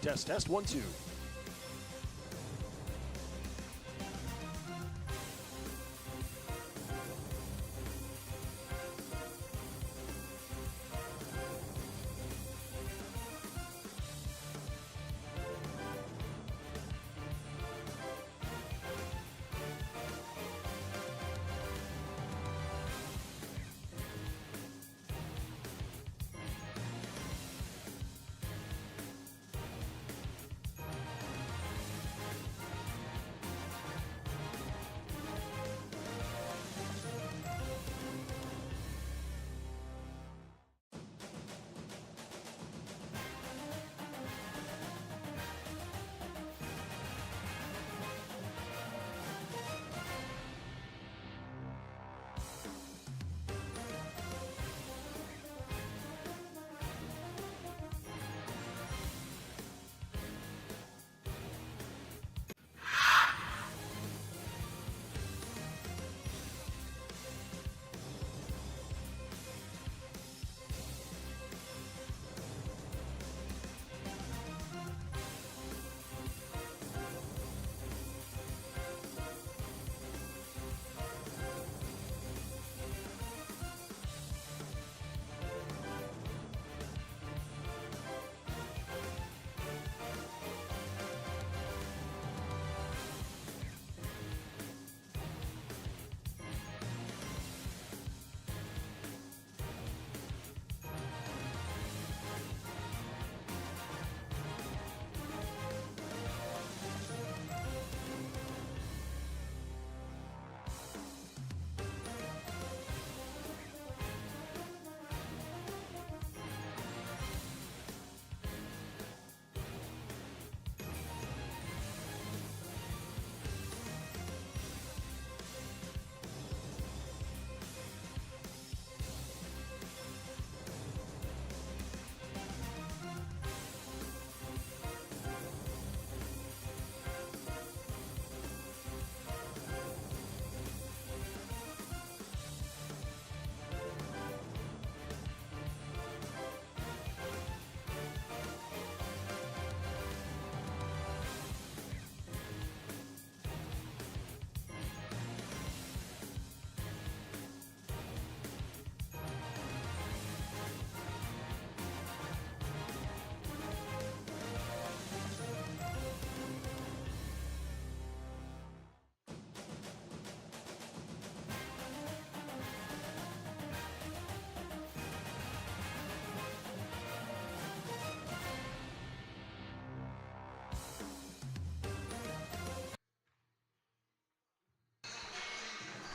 Test, test, 1, 2.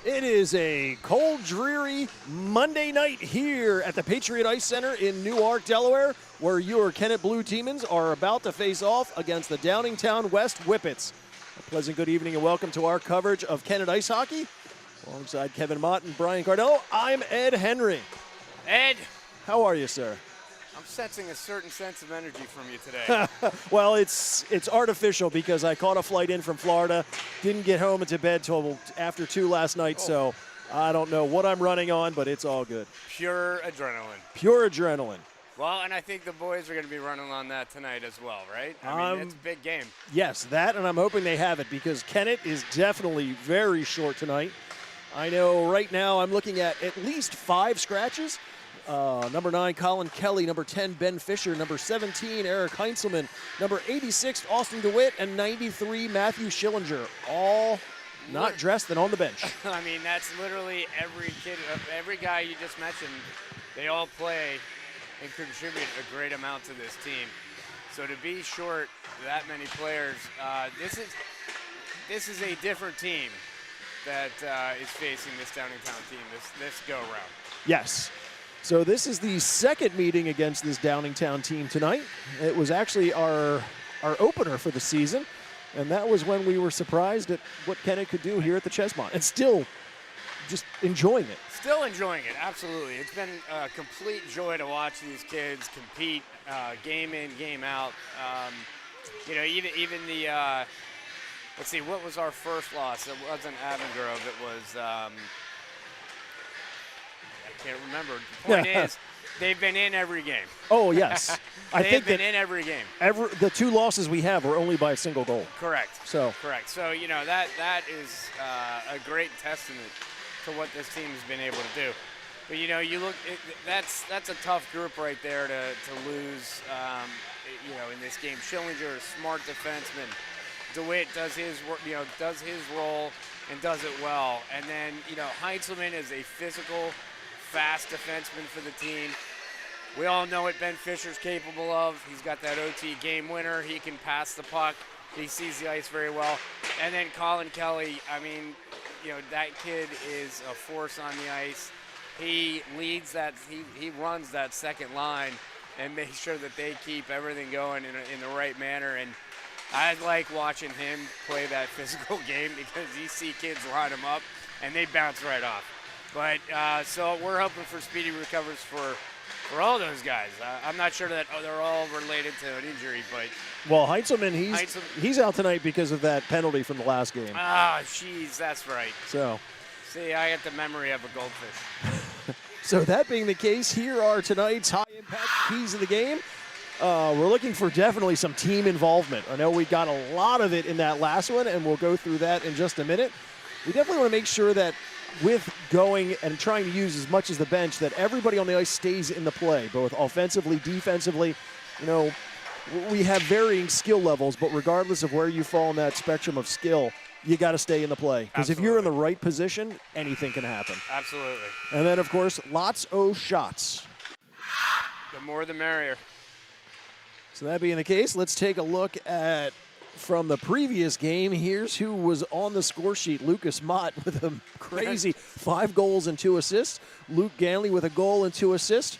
It is a cold, dreary Monday night here at the Patriot Ice Center in Newark, Delaware, where your Kennett Blue Demons are about to face off against the Downingtown West Whippets. A pleasant good evening and welcome to our coverage of Kennett Ice Hockey. Alongside Kevin Mott and Brian Cardell, I'm Ed Henry. Ed! How are you, sir? I'm sensing a certain sense of energy from you today. Well, it's artificial because I caught a flight in from Florida, didn't get home into bed till after 2 last night, so I don't know what I'm running on, but it's all good. Pure adrenaline. Pure adrenaline. Well, and I think the boys are going to be running on that tonight as well, right? I mean, it's a big game. Yes, that, and I'm hoping they have it because Kennett is definitely very short tonight. I know right now I'm looking at least 5 scratches. Number 9, Colin Kelly. Number 10, Ben Fisher. Number 17, Eric Heinzelman. Number 86, Austin DeWitt. And 93, Matthew Schillinger. All not dressed and on the bench. I mean, that's literally every kid, every guy you just mentioned. They all play and contribute a great amount to this team. So to be short that many players, this is a different team that is facing this Downingtown team this go-round. Yes. So this is the second meeting against this Downingtown team tonight. It was actually our opener for the season, and that was when we were surprised at what Kennett could do here at the Chesmont, and still just enjoying it. Still enjoying it, absolutely. It's been a complete joy to watch these kids compete game in, game out. You know, even the, let's see, what was our first loss? It wasn't Avongrove, it was, I can't remember. The They've been in every game. Oh, yes. I think They've been in every game. the 2 losses we have were only by a single goal. Correct. So Correct. So, that is a great testament to what this team has been able to do. But, you look, that's a tough group right there to lose, in this game. Schillinger, a smart defenseman. DeWitt does his work, does his role and does it well. And then, Heintzelman is a physical, fast defenseman for the team. We all know what Ben Fisher's capable of. He's got that OT game winner. He can pass the puck. He sees the ice very well. And then Colin Kelly, that kid is a force on the ice. He leads that, he runs that second line and makes sure that they keep everything going in the right manner. And I like watching him play that physical game because you see kids line him up and they bounce right off. But so we're hoping for speedy recovers for all those guys. I'm not sure that they're all related to an injury, but well, Heintzelman, he's out tonight because of that penalty from the last game. Ah, jeez, that's right. So, see, I got the memory of a goldfish. So that being the case, here are tonight's high-impact keys of the game. We're looking for definitely some team involvement. I know we got a lot of it in that last one, and we'll go through that in just a minute. We definitely want to make sure that with going and trying to use as much as the bench, that everybody on the ice stays in the play, both offensively, defensively. We have varying skill levels, but regardless of where you fall in that spectrum of skill, you got to stay in the play. Because if you're in the right position, anything can happen. Absolutely. And then, of course, lots of shots. The more the merrier. So that being the case, let's take a look at from the previous game. Here's who was on the score sheet. Lucas Mott with a crazy 5 goals and 2 assists. Luke Ganley with a goal and 2 assists.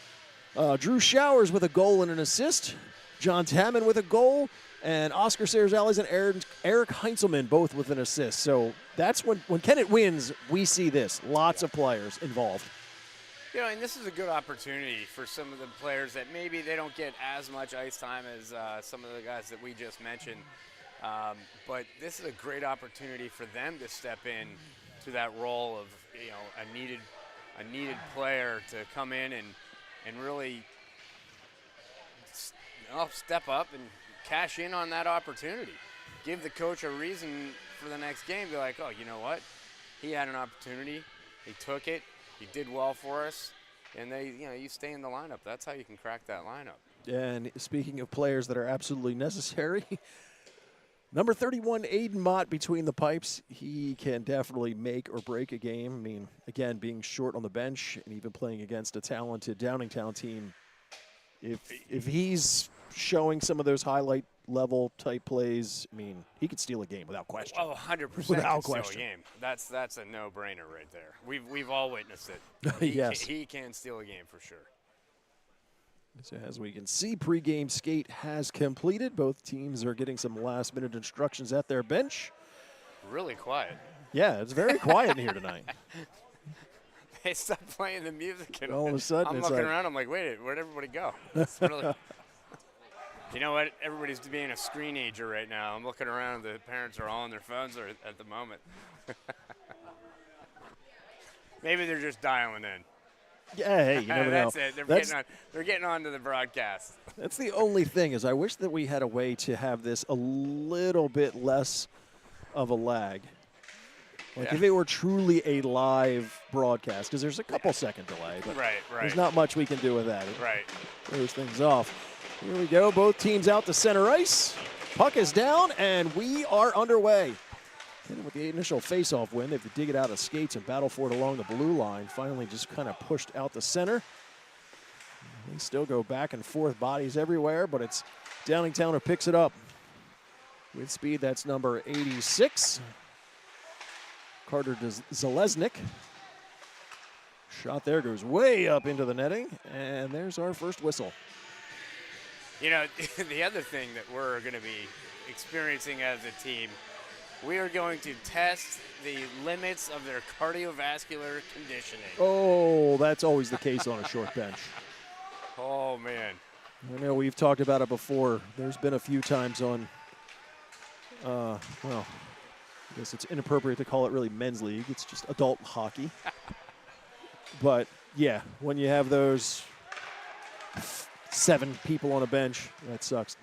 Drew Showers with a goal and an assist. John Tamman with a goal. And Oscar Sayers-Allies and Eric Heintzelman both with an assist. So that's when Kennett wins, we see this. Lots of players involved. And this is a good opportunity for some of the players that maybe they don't get as much ice time as some of the guys that we just mentioned. But this is a great opportunity for them to step in to that role of a needed player to come in and really step up and cash in on that opportunity. Give the coach a reason for the next game. Be like, oh, you know what? He had an opportunity. He took it. He did well for us. And you stay in the lineup. That's how you can crack that lineup. And speaking of players that are absolutely necessary, number 31, Aiden Mott between the pipes. He can definitely make or break a game. I mean, again, being short on the bench and even playing against a talented Downingtown team, if he's showing some of those highlight level type plays, I mean, he could steal a game without question. Oh, 100% without steal question. A game. That's a no-brainer right there. We've all witnessed it. Yes. He can steal a game for sure. So as we can see, pregame skate has completed. Both teams are getting some last-minute instructions at their bench. Really quiet. Yeah, it's very quiet in here tonight. They stopped playing the music, and all of a sudden I'm looking around. I'm like, wait, where'd everybody go? It's really. You know what? Everybody's being a screenager right now. I'm looking around. The parents are all on their phones at the moment. Maybe they're just dialing in. Yeah, hey, you never know. That's it. They're getting on to the broadcast. That's the only thing is I wish that we had a way to have this a little bit less of a lag. Like if it were truly a live broadcast, because there's a couple second delay. But right. There's not much we can do with that. Right. Throws things off. Here we go. Both teams out to center ice. Puck is down, and we are underway. And with the initial face-off win, they have to dig it out of skates and battle for it along the blue line. Finally just kind of pushed out the center. They still go back and forth, bodies everywhere, but it's Downingtown who picks it up. With speed, that's number 86. Carter Zalesnik. Shot there goes way up into the netting, and there's our first whistle. The other thing that we're going to be experiencing as a team, we are going to test the limits of their cardiovascular conditioning. Oh, that's always the case on a short bench. Oh, man. I know we've talked about it before. There's been a few times on, I guess it's inappropriate to call it really men's league. It's just adult hockey. But, yeah, when you have those 7 people on a bench. That sucks.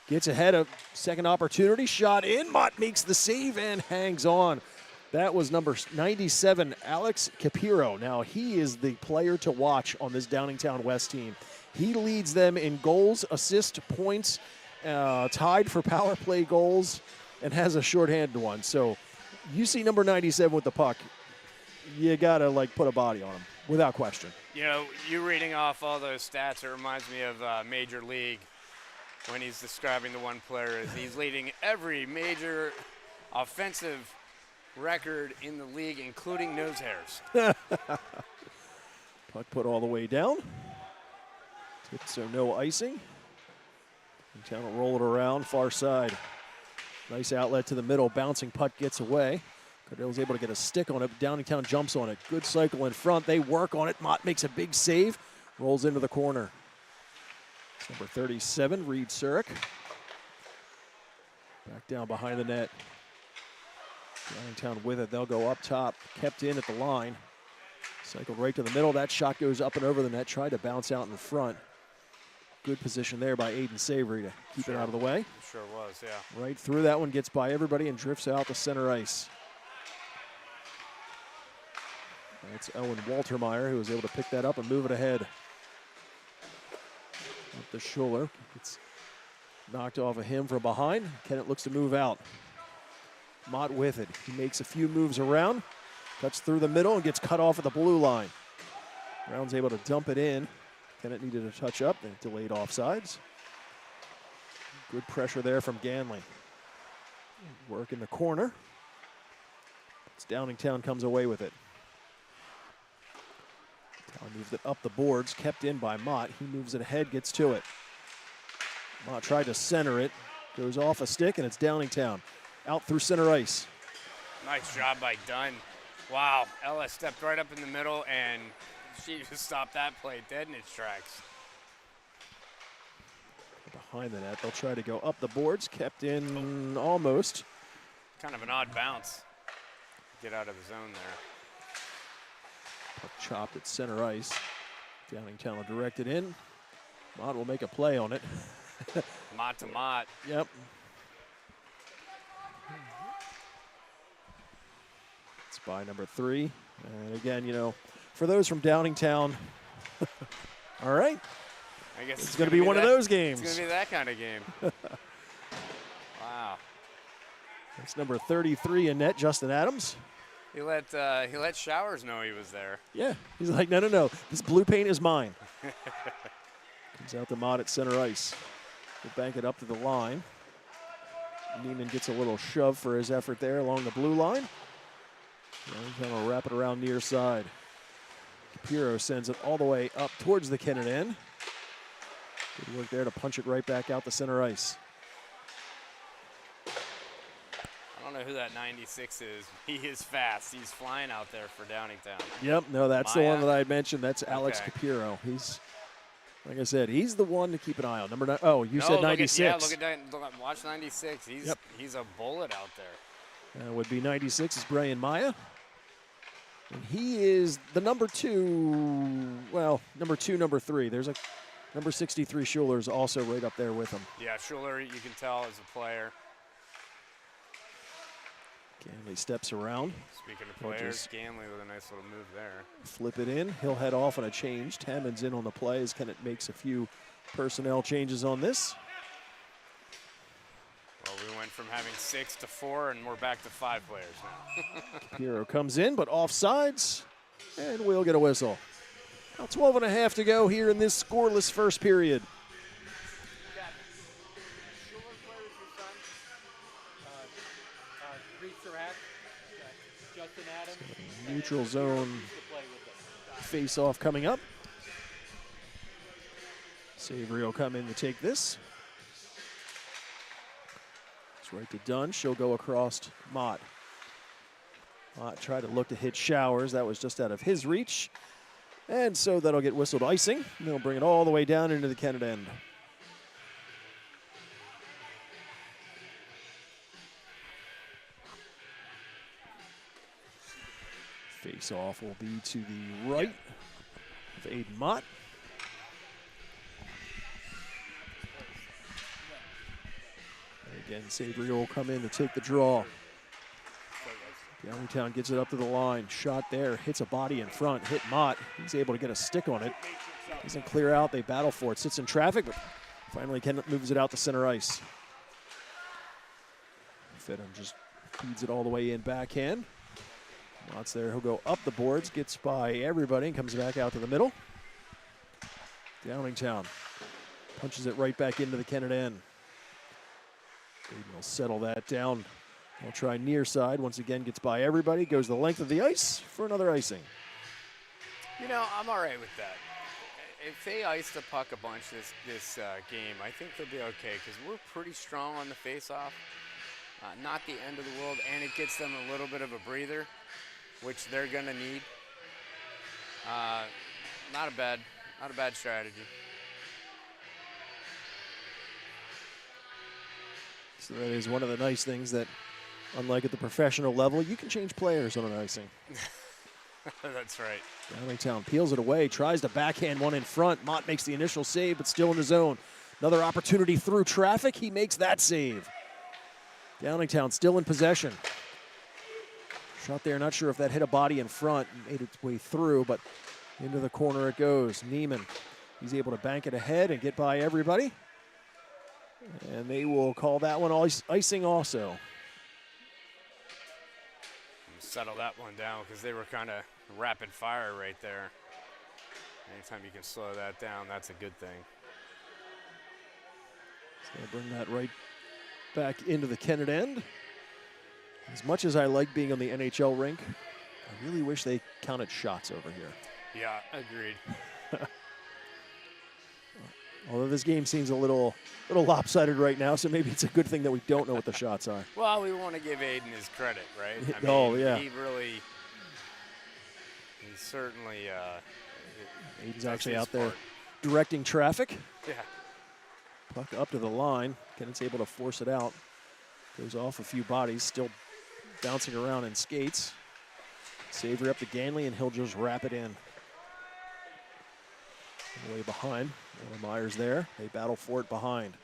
Gets ahead of second opportunity. Shot in. Mott makes the save and hangs on. That was number 97, Alex Capiro. Now, he is the player to watch on this Downingtown West team. He leads them in goals, assists, points, tied for power play goals, and has a shorthanded one. So you see number 97 with the puck, you got to, like, put a body on him, without question. You know, you reading off all those stats, it reminds me of Major League when he's describing the one player as he's leading every major offensive record in the league, including nose hairs. Puck put all the way down. So no icing. Downingtown will roll it around, far side. Nice outlet to the middle, bouncing puck gets away. Cardell's able to get a stick on it. Downingtown jumps on it. Good cycle in front. They work on it. Mott makes a big save. Rolls into the corner. It's number 37, Reed Surik. Back down behind the net. Downingtown with it. They'll go up top. Kept in at the line. Cycled right to the middle. That shot goes up and over the net. Tried to bounce out in front. Good position there by Aiden Savory to keep it out of the way. Sure was, yeah. Right through that one. Gets by everybody and drifts out to center ice. That's Owen Waltermeyer, who was able to pick that up and move it ahead. Up to Schuler. It's knocked off of him from behind. Kennett looks to move out. Mott with it. He makes a few moves around, cuts through the middle and gets cut off at the blue line. Brown's able to dump it in. Kennett needed a touch up and delayed offsides. Good pressure there from Ganley. Work in the corner. It's Downingtown comes away with it. Town moved it up the boards, kept in by Mott. He moves it ahead, gets to it. Mott tried to center it, goes off a stick, and it's Downingtown. Out through center ice. Nice job by Dunn. Wow, Ella stepped right up in the middle, and she just stopped that play dead in its tracks. Behind the net, they'll try to go up the boards, kept in almost. Kind of an odd bounce. Get out of the zone there. Puck chopped at center ice. Downingtown will direct it in. Mott will make a play on it. Mott to Mott. Yep. It's by number 3. And again, you know, for those from Downingtown, all right. I guess it's going to be one of those games. It's going to be that kind of game. Wow. That's number 33 in net, Justin Adams. He let Showers know he was there. Yeah, he's like, no, this blue paint is mine. Comes out to Mott at center ice. We'll bank it up to the line. Neiman gets a little shove for his effort there along the blue line. Downingtown will wrap it around near side. Capiro sends it all the way up towards the Kennett end. Good work there to punch it right back out to center ice. I don't know who that 96 is. He is fast. He's flying out there for Downingtown. Yep, no, that's the Maya? one that I had mentioned. That's Alex Capiro. He's, like I said, he's the one to keep an eye on. Number 9. Oh, you said 96. Watch 96. He's a bullet out there. That would be 96 is Brian Maya. And he is the number 2, well, number 2, number 3. There's a number 63 Schuler is also right up there with him. Yeah, Schuler, you can tell is a player. Ganley steps around. Speaking of players, Ganley with a nice little move there. Flip it in. He'll head off on a change. Tammons in on the play as Kennett makes a few personnel changes on this. Well, we went from having 6 to 4, and we're back to 5 players now. Capiro comes in, but offsides, and we'll get a whistle. Now 12 and a half to go here in this scoreless first period. Neutral zone face-off coming up. Savory will come in to take this. It's right to Dunn. She'll go across Mott. Mott tried to look to hit Showers. That was just out of his reach. And so that'll get whistled icing. And they'll bring it all the way down into the Kennett end. Face-off will be to the right of Aiden Mott. Again, Savory will come in to take the draw. Downingtown gets it up to the line. Shot there, hits a body in front, hit Mott. He's able to get a stick on it. Doesn't clear out, they battle for it. Sits in traffic, but finally Kennett moves it out to center ice. Fedham just feeds it all the way in backhand. Mott's there, he'll go up the boards, gets by everybody, and comes back out to the middle. Downingtown punches it right back into the Kennett end. Baden will settle that down. He'll try near side. Once again, gets by everybody. Goes the length of the ice for another icing. You know, I'm all right with that. If they ice the puck a bunch this game, I think they'll be okay because we're pretty strong on the face-off. Not the end of the world, and it gets them a little bit of a breather, which they're gonna need. Not a bad strategy. So that is one of the nice things that, unlike at the professional level, you can change players on an icing. That's right. Downingtown peels it away, tries to backhand one in front. Mott makes the initial save, but still in the zone. Another opportunity through traffic. He makes that save. Downingtown still in possession. Shot there, not sure if that hit a body in front and made its way through, but into the corner it goes. Neiman, he's able to bank it ahead and get by everybody. And they will call that one icing also. Settle that one down because they were kind of rapid fire right there. Anytime you can slow that down, that's a good thing. So bring that right back into the Kennett end. As much as I like being on the NHL rink, I really wish they counted shots over here. Yeah, agreed. Although this game seems a little lopsided right now, so maybe it's a good thing that we don't know what the shots are. Well, we want to give Aiden his credit, right? I mean, oh, yeah. He certainly. Aiden's actually out there directing traffic. Yeah. Puck up to the line. Kennett's able to force it out. Goes off a few bodies, still bouncing around in skates. Savory up to Ganley, and he'll just wrap it in. Way behind. Myers there. They battle for it behind.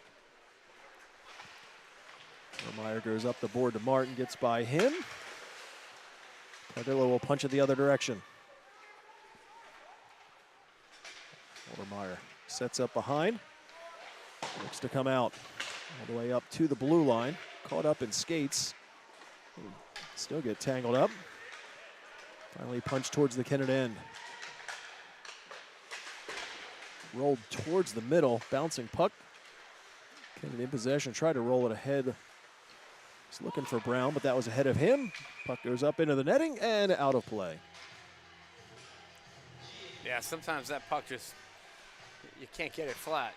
Meyer goes up the board to Martin, gets by him. Pardillo will punch it the other direction. Meyer sets up behind. Looks to come out. All the way up to the blue line. Caught up in skates. Still get tangled up. Finally punched towards the Kennett end. Rolled towards the middle, bouncing puck. Kennett in possession, tried to roll it ahead. He's looking for Brown, but that was ahead of him. Puck goes up into the netting and out of play. Yeah, sometimes that puck just, you can't get it flat.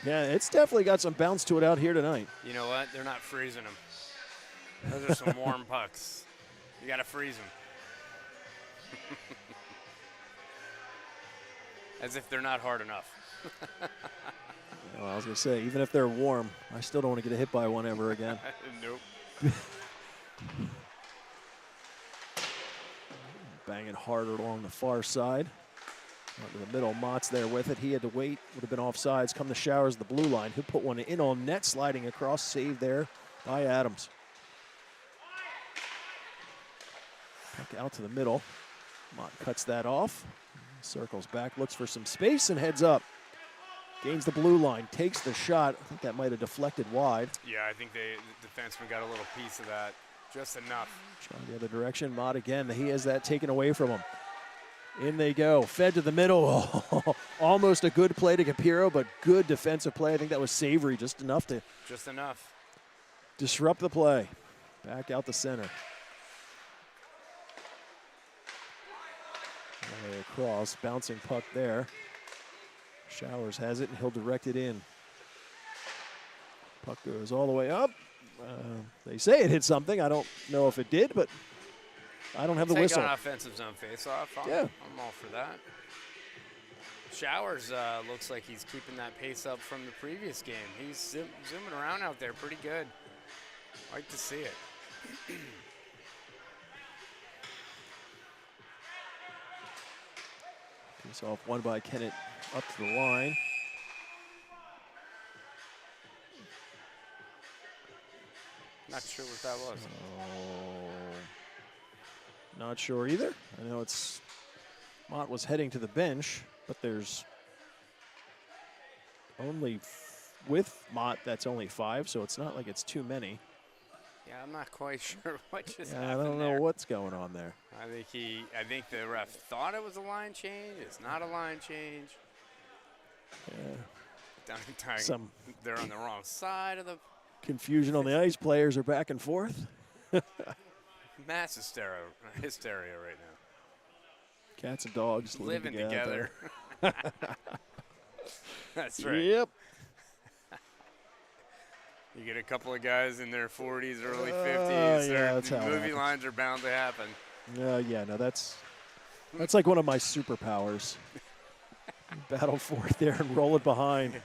Yeah, it's definitely got some bounce to it out here tonight. You know what? They're not freezing them. Those are some warm pucks. You got to freeze them. As if they're not hard enough. Well, I was going to say, even if they're warm, I still don't want to get hit by one ever again. Nope. Banging harder along the far side. Onto the middle, Mott's there with it. He had to wait, would have been offsides. Come the Showers, the blue line. He'll put one in on net, sliding across, saved there by Adams. Puck out to the middle. Mott cuts that off. Circles back, looks for some space, and heads up. Gains the blue line, takes the shot. I think that might have deflected wide. Yeah, I think the defenseman got a little piece of that, just enough. Trying the other direction. Mott again, he has that taken away from him. In they go, fed to the middle. Almost a good play to Capiro, but good defensive play. I think that was Savory, just enough to disrupt the play. Back out the center. Across, bouncing puck there. Showers has it, and he'll direct it in. Puck goes all the way up. They say it hit something. I don't know if it did, but I don't have the whistle. Take on offensive zone face-off. Yeah. I'm all for that. Showers looks like he's keeping that pace up from the previous game. He's zooming around out there pretty good. Like to see it. Piece off one by Kennett up to the line. Not sure what that was. Not sure either. I know Mott was heading to the bench, but there's only, with Mott, that's only 5, so it's not like it's too many. Yeah, I'm not quite sure what just Yeah, happened I don't know there. what's going on there. I think the ref thought it was a line change. It's not a line change. Yeah. Downingtown, they're on the wrong side of the Confusion on the ice. Players are back and forth. mass hysteria right now. Cats and dogs Living together. That's right. Yep. You get a couple of guys in their 40s, early 50s. Yeah, that's how it movie happens. lines are bound to happen. Yeah, no, that's like one of my superpowers. Battle for it there and roll it behind.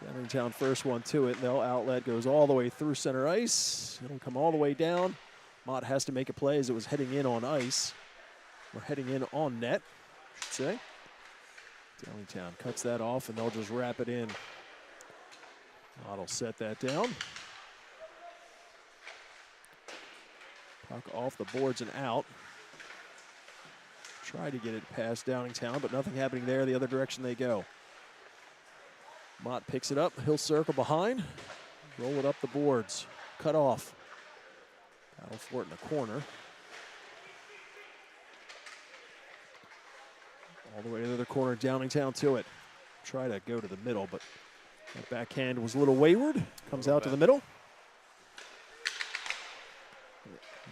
Downingtown first one to it. No outlet, goes all the way through center ice. It'll come all the way down. Mott has to make a play as it was heading in on ice. Or heading in on net, I should say. Downingtown cuts that off, and they'll just wrap it in. Mott will set that down. Puck off the boards and out. Try to get it past Downingtown, but nothing happening there. The other direction they go. Mott picks it up. He'll circle behind. Roll it up the boards. Cut off. Battle for it in the corner. All the way to the other corner. Downingtown to it. Try to go to the middle, but that backhand was a little wayward. Comes out to the middle.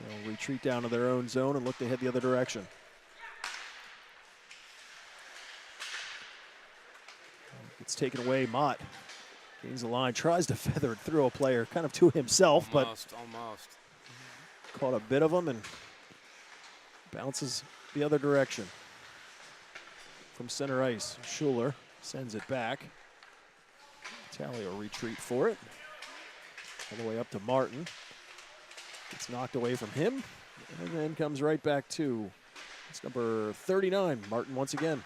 They'll retreat down to their own zone and look to head the other direction. It's taken away. Mott gains the line, tries to feather it through a player, kind of to himself, Almost. but caught a bit of him and bounces the other direction. From center ice, Schuler sends it back. Talley will retreat for it. All the way up to Martin. Gets knocked away from him, and then comes right back to, it's number 39, Martin once again.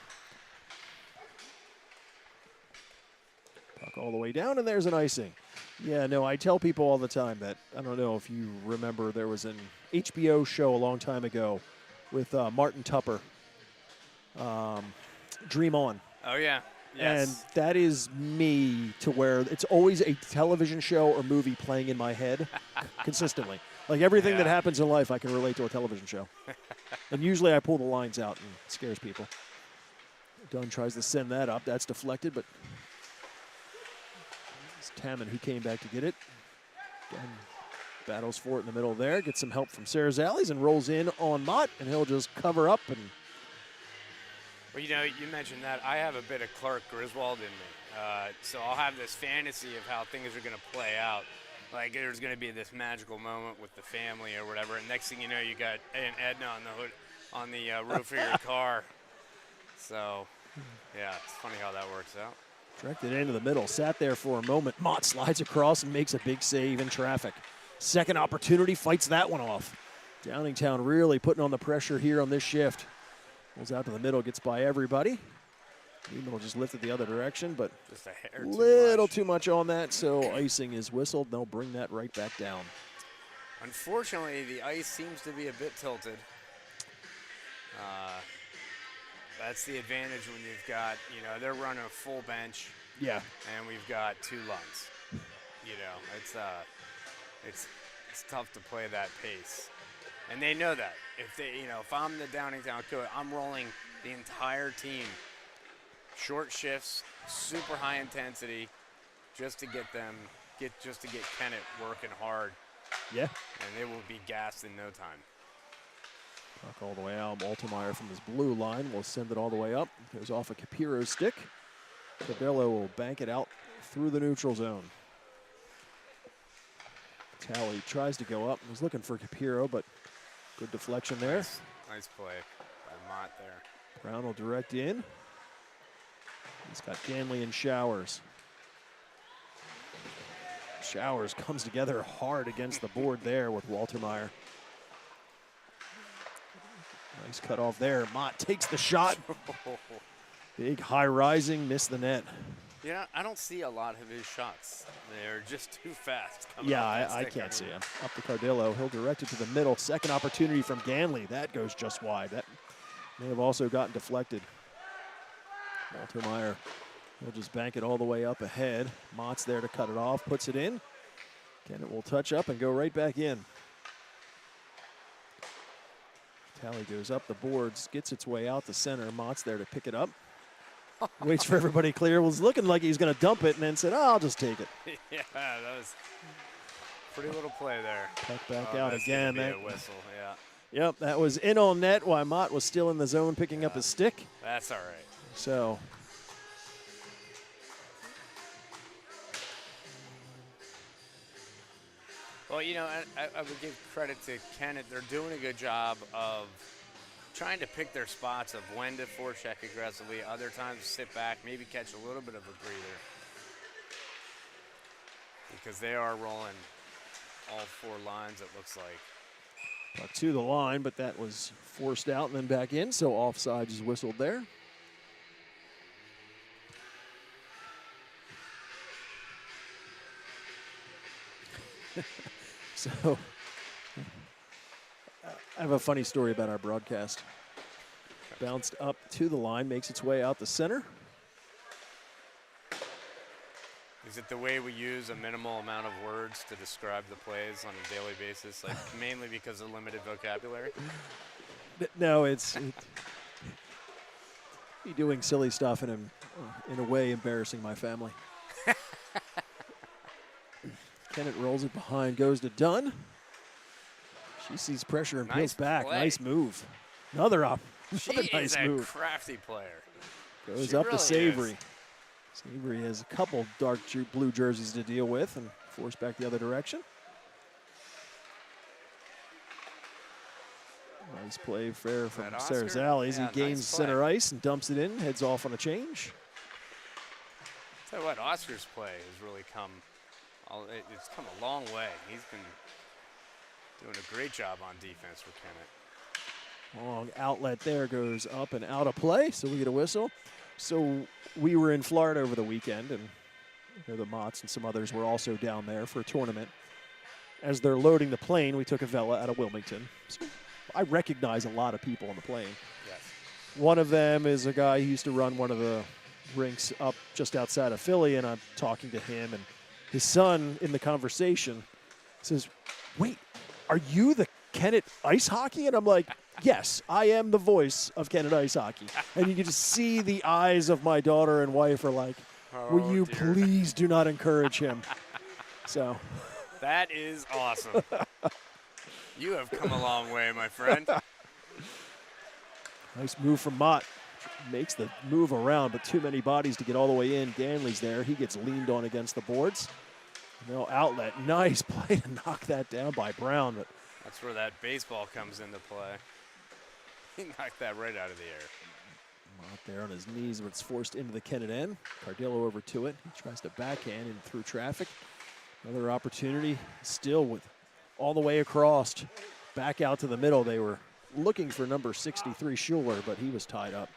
Puck all the way down, and there's an icing. Yeah, no, I tell people all the time that, I don't know if you remember, there was an HBO show a long time ago with Martin Tupper, Dream On. Oh, yeah. Yes. And that is me, to where it's always a television show or movie playing in my head consistently. Like everything that happens in life, I can relate to a television show. And usually I pull the lines out and it scares people. Dunn tries to send that up. That's deflected, but it's Tamman who came back to get it. Dunn battles for it in the middle there. Gets some help from Sarazales and rolls in on Mott, and he'll just cover up. And well, you know, you mentioned that. I have a bit of Clark Griswold in me. So I'll have this fantasy of how things are going to play out. Like there's going to be this magical moment with the family or whatever. And next thing you know, you got Aunt Edna on the hood, on the roof of your car. So, yeah, it's funny how that works out. Directed into the middle, sat there for a moment. Mott slides across and makes a big save in traffic. Second opportunity, fights that one off. Downingtown really putting on the pressure here on this shift. Pulls out to the middle, gets by everybody. Newman will just lift it the other direction, but just a hair too much on that, so icing is whistled. They'll bring that right back down. Unfortunately, the ice seems to be a bit tilted. That's the advantage when you've got, you know, they're running a full bench. Yeah. And we've got 2 lines. You know, it's tough to play that pace. And they know that. If I'm the Downingtown coach, I'm rolling the entire team. Short shifts, super high intensity, just to get Kennett working hard. Yeah. And they will be gassed in no time. Puck all the way out. Altemeyer from his blue line will send it all the way up. Goes off a Capiro stick. Cabello will bank it out through the neutral zone. Talley tries to go up. Was looking for Capiro, but good deflection there. Nice play by Mott there. Brown will direct in. He's got Ganley and Showers. Showers comes together hard against the board there with Waltermeyer. Nice cut off there. Mott takes the shot. Big high rising, missed the net. You know, I don't see a lot of his shots. They're just too fast. Yeah, I can't see him. Up to Cardillo. He'll direct it to the middle. Second opportunity from Ganley. That goes just wide. That may have also gotten deflected. Walter Meyer, he'll just bank it all the way up ahead. Mott's there to cut it off, puts it in. Kennett will touch up and go right back in. Tally goes up the boards, gets its way out the center. Mott's there to pick it up. Waits for everybody clear. Was looking like he was going to dump it and then said, I'll just take it. Yeah, that was a pretty little play there. Tuck back out again. That a whistle, yeah. Yep, that was in on net while Mott was still in the zone picking up his stick. That's all right. So well, you know, I would give credit to Kennett. They're doing a good job of trying to pick their spots of when to forecheck aggressively, other times sit back, maybe catch a little bit of a breather. Because they are rolling all four lines, it looks like. puck to the line, but that was forced out and then back in, so offside is whistled there. So, I have a funny story about our broadcast. Bounced up to the line, makes its way out the center. Is it the way we use a minimal amount of words to describe the plays on a daily basis, like mainly because of limited vocabulary? No, it's be doing silly stuff and in a way embarrassing my family. Kennett rolls it behind, goes to Dunn. She sees pressure and peels back. Play. Nice move. Another She nice is a move. crafty player. Goes She up really to Savory. is. Savory has a couple dark blue jerseys to deal with and forced back the other direction. Nice play fair from Sarazales. Yeah, He gains nice center ice and dumps it in, heads off on a change. Tell you what, Oscar's play has really come. It's come a long way. He's been doing a great job on defense for Kennett. Long outlet there goes up and out of play, so we get a whistle. So we were in Florida over the weekend, and the Motts and some others were also down there for a tournament. As they're loading the plane, we took a Vela out of Wilmington. So I recognize a lot of people on the plane. Yes. One of them is a guy who used to run one of the rinks up just outside of Philly, and I'm talking to him, and his son in the conversation says, "Wait, are you the Kennett Ice Hockey?" And I'm like, "Yes, I am the voice of Kennett Ice Hockey." And you can just see the eyes of my daughter and wife are like, "Will you please do not encourage him?" So that is awesome. You have come a long way, my friend. nice move from Mott. Makes the move around, but too many bodies to get all the way in. Ganley's there. He gets leaned on against the boards. No outlet. Nice play to knock that down by Brown. But that's where that baseball comes into play. He knocked that right out of the air. Mott there on his knees, but it's forced into the Kennett end. Cardillo over to it. He tries to backhand in through traffic. Another opportunity still with all the way across. Back out to the middle. They were looking for number 63, Schuler, but he was tied up.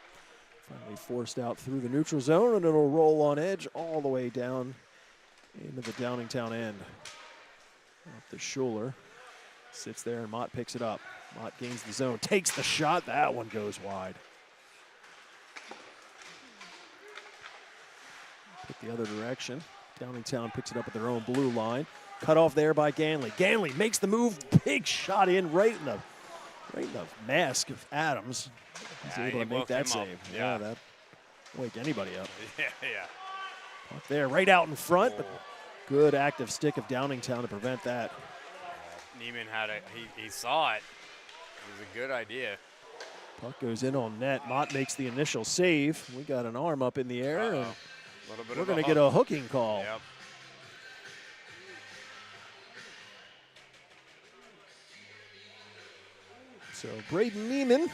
Finally forced out through the neutral zone, and it'll roll on edge all the way down into the Downingtown end. Up to Schuler. Sits there, and Mott picks it up. Mott gains the zone, takes the shot. That one goes wide. Pick the other direction. Downingtown picks it up at their own blue line. Cut off there by Ganley. Ganley makes the move. Big shot in right in the mask of Adams. He's able to make that save. Yeah, that wake anybody up. Yeah. Up there, right out in front, but good active stick of Downingtown to prevent that. Neiman he saw it. It was a good idea. Puck goes in on net. Mott makes the initial save. We got an arm up in the air, and we're going to get a hooking call. Yep. So Braden Neiman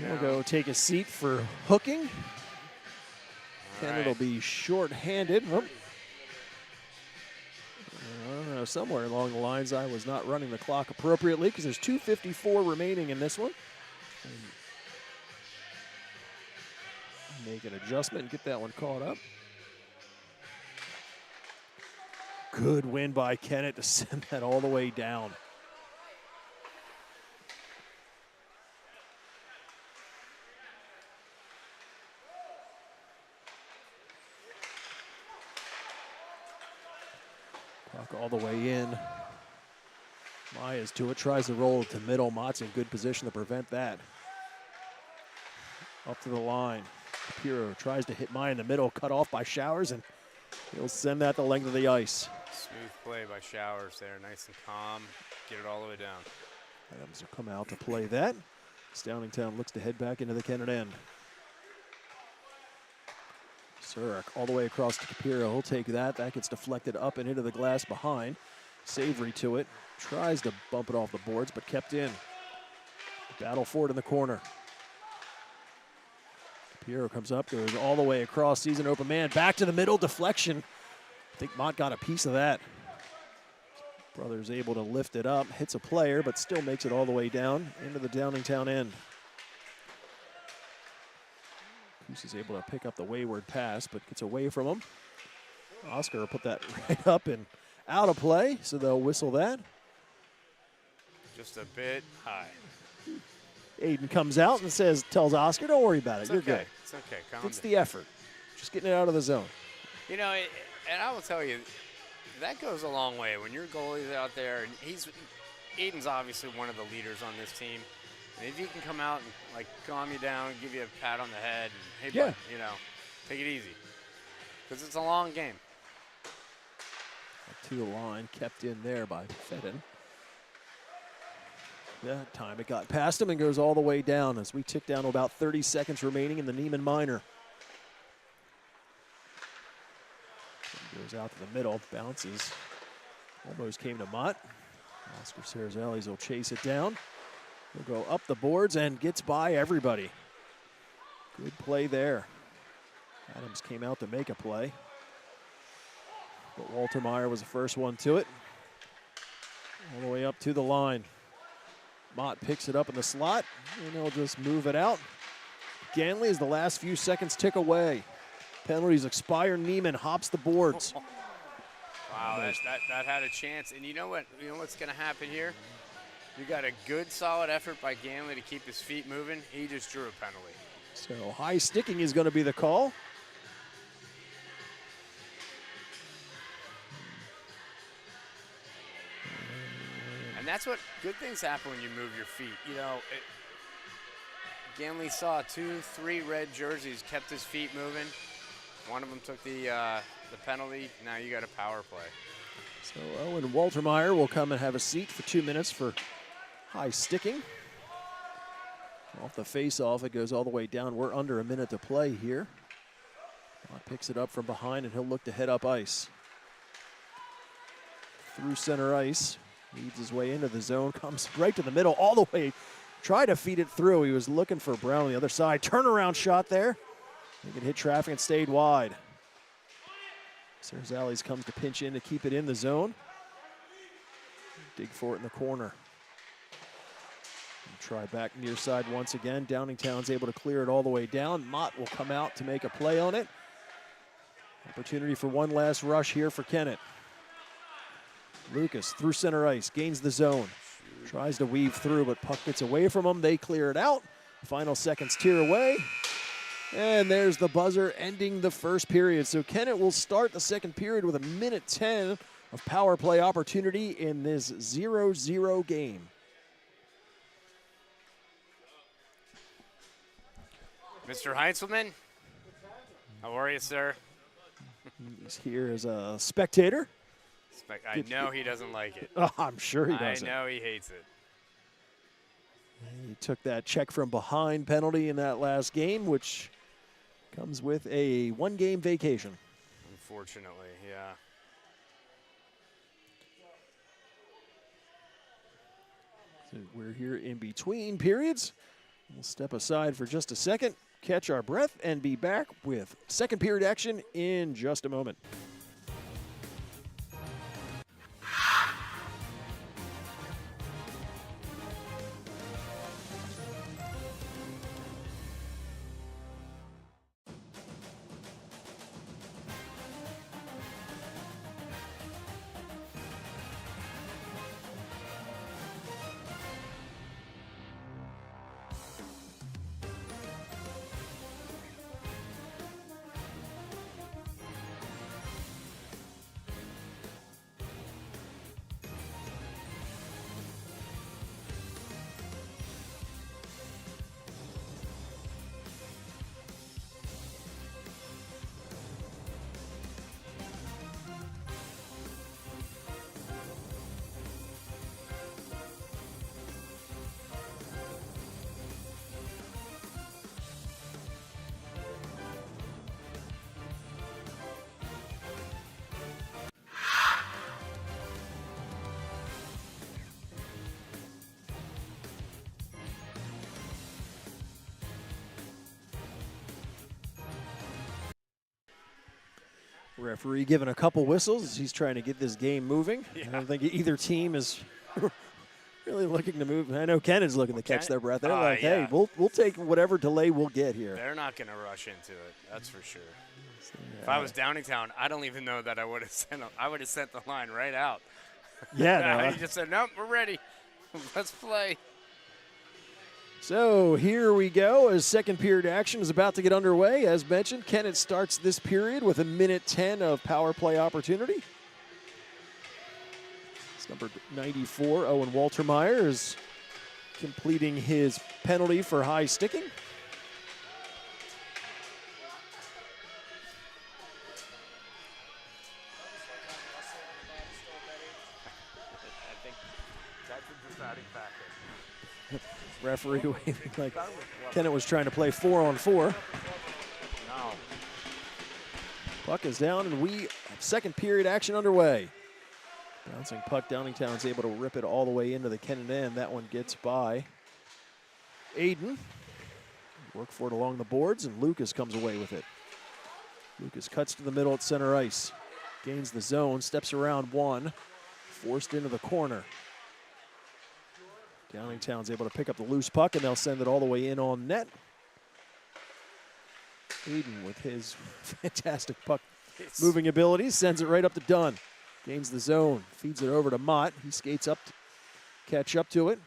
will go take a seat for hooking. Kennett will be short-handed. Oh. I don't know, somewhere along the lines I was not running the clock appropriately because there's 2:54 remaining in this one. And Make an adjustment and get that one caught up. Good win by Kennett to send that all the way down. Puck all the way in. Myers to it, tries to roll it to middle. Mott's in good position to prevent that. Up to the line. Shapiro tries to hit Maya in the middle, cut off by Showers, and he'll send that the length of the ice. Smooth play by Showers there, nice and calm. Get it all the way down. Adams will come out to play that. Downingtown looks to head back into the Kennett end. Surik all the way across to Capiro. He'll take that. That gets deflected up and into the glass behind. Savory to it. Tries to bump it off the boards, but kept in. Battle for it in the corner. Capiro comes up, goes all the way across, sees an open man. Back to the middle, deflection. I think Mott got a piece of that. Brother's able to lift it up, hits a player, but still makes it all the way down into the Downingtown end. Coos is able to pick up the wayward pass, but gets away from him. Oscar will put that right up and out of play, so they'll whistle that. Just a bit high. Aiden comes out and tells Oscar, don't worry about it, you're good. It's okay, calm down. It's the effort, just getting it out of the zone. You know, and I will tell you, that goes a long way when your goalie's out there, and Aiden's obviously one of the leaders on this team. And if he can come out and like calm you down, give you a pat on the head, and hey, bud, you know, take it easy, because it's a long game. To the line, kept in there by Fedden. That time it got past him and goes all the way down as we tick down to about 30 seconds remaining in the Neiman Minor. Goes out to the middle, bounces, almost came to Mott. Oscar Cerezelis will chase it down. He'll go up the boards and gets by everybody. Good play there. Adams came out to make a play, but Walter Meyer was the first one to it. All the way up to the line. Mott picks it up in the slot, and he'll just move it out. Ganley, as the last few seconds tick away. Penalties expire. Neiman hops the boards. Wow, that had a chance. And you know what? You know what's going to happen here? You got a good, solid effort by Ganley to keep his feet moving. He just drew a penalty. So high sticking is going to be the call. And that's what good things happen when you move your feet. You know, Ganley saw 2-3 red jerseys, kept his feet moving. One of them took the penalty. Now you got a power play. So Owen Waltermeyer will come and have a seat for 2 minutes for high sticking. Off the face-off, it goes all the way down. We're under a minute to play here. Picks it up from behind, and he'll look to head up ice. Through center ice. Leads his way into the zone, comes right to the middle, all the way. Tried to feed it through. He was looking for Brown on the other side. Turnaround shot there. He could hit traffic and stayed wide. Cerezelis comes to pinch in to keep it in the zone. Dig for it in the corner. Try back near side once again. Downingtown's able to clear it all the way down. Mott will come out to make a play on it. Opportunity for one last rush here for Kennett. Lucas through center ice, gains the zone. Tries to weave through, but puck gets away from him. They clear it out. Final seconds tear away. And there's the buzzer ending the first period. So Kennett will start the second period with 1:10 of power play opportunity in this 0-0 game. Mr. Heintzelman, how are you, sir? He's here as a spectator. I know he doesn't like it. Oh, I'm sure he doesn't. I know he hates it. He took that check from behind penalty in that last game, which comes with a one-game vacation. Unfortunately, yeah. So we're here in between periods. We'll step aside for just a second, catch our breath, and be back with second period action in just a moment. Referee giving a couple whistles as he's trying to get this game moving. Yeah. I don't think either team is really looking to move. I know Kennett's looking to catch their breath. They're like, hey, we'll take whatever delay we'll get here. They're not going to rush into it, that's for sure. If I was Downingtown, I don't even know that I would have sent the line right out. Yeah, I just said, nope, we're ready. Let's play. So here we go as second period action is about to get underway. As mentioned, Kennett starts this period with 1:10 of power play opportunity. It's number 94, Owen Waltermeyer, is completing his penalty for high sticking. I think that's a deciding factor. Referee waving like Kennett was trying to play 4-on-4. No. Puck is down, and we have second period action underway. Bouncing puck, Downingtown's able to rip it all the way into the Kennett end. That one gets by Aiden. Work for it along the boards, and Lucas comes away with it. Lucas cuts to the middle at center ice. Gains the zone, steps around one, forced into the corner. Downingtown's able to pick up the loose puck, and they'll send it all the way in on net. Aiden with his fantastic puck moving abilities sends it right up to Dunn. Gains the zone, feeds it over to Mott. He skates up to catch up to it.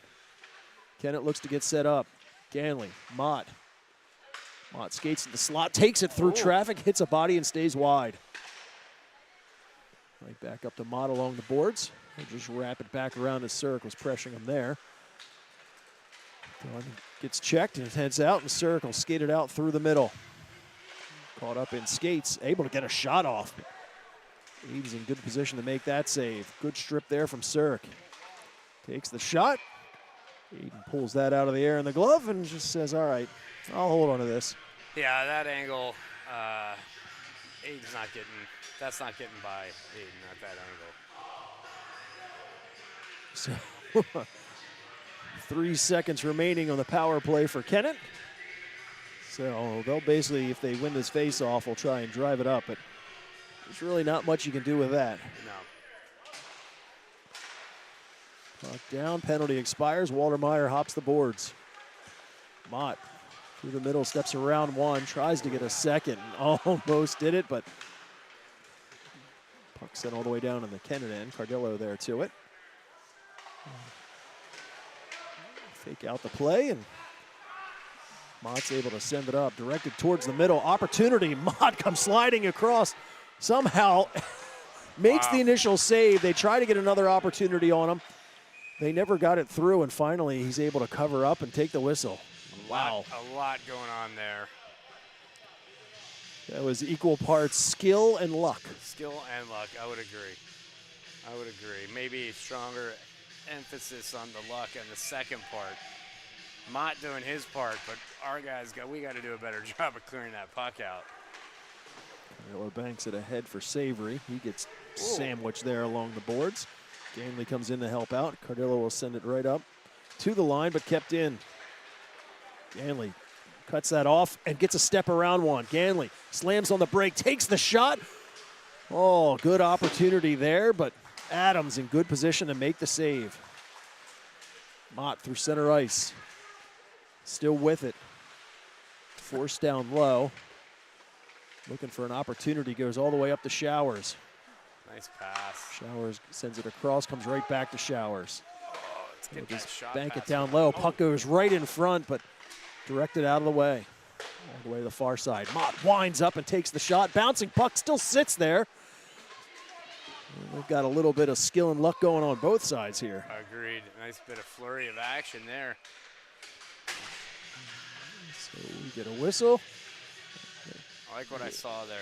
Kennett looks to get set up. Ganley, Mott. Mott skates in the slot, takes it through traffic, hits a body and stays wide. Right back up to Mott along the boards. He'll just wrap it back around as Surik was pressuring him there. Dunn gets checked and heads out, and Surik will skate it out through the middle. Caught up in skates, able to get a shot off. Aiden's in good position to make that save. Good strip there from Surik. Takes the shot. Aiden pulls that out of the air in the glove and just says, all right, I'll hold on to this. Yeah, that angle, Aiden's not getting, that's not getting by Aiden at that angle. So 3 seconds remaining on the power play for Kennett. So they'll basically, if they win this face-off, will try and drive it up, but there's really not much you can do with that. No. Puck down, penalty expires. Waltermeyer hops the boards. Mott through the middle, steps around one, tries to get a second, almost did it, but puck sent all the way down in the Kennett end. Cardillo there to it. Fake out the play, and Mott's able to send it up, directed towards the middle. Opportunity, Mott comes sliding across. Somehow makes the initial save. They try to get another opportunity on him. They never got it through, and finally he's able to cover up and take the whistle. Wow. A lot going on there. That was equal parts skill and luck. Skill and luck, I would agree. I would agree. Maybe a stronger emphasis on the luck in the second part. Mott doing his part, but our guys we got to do a better job of clearing that puck out. Cardillo banks it ahead for Savory. He gets sandwiched there along the boards. Ganley comes in to help out. Cardillo will send it right up to the line, but kept in. Ganley cuts that off and gets a step around one. Ganley slams on the break, takes the shot. Oh, good opportunity there, but Adams in good position to make the save. Mott through center ice. Still with it. Forced down low. Looking for an opportunity, goes all the way up to Showers. Nice pass. Showers sends it across, comes right back to Showers. Oh, let's get that shot. Bank it pass down in. low. Puck goes right in front, but directed out of the way. All the way to the far side. Mott winds up and takes the shot. Bouncing puck still sits there. We've got a little bit of skill and luck going on both sides here. Agreed. Nice bit of flurry of action there. So we get a whistle. I like what I saw there.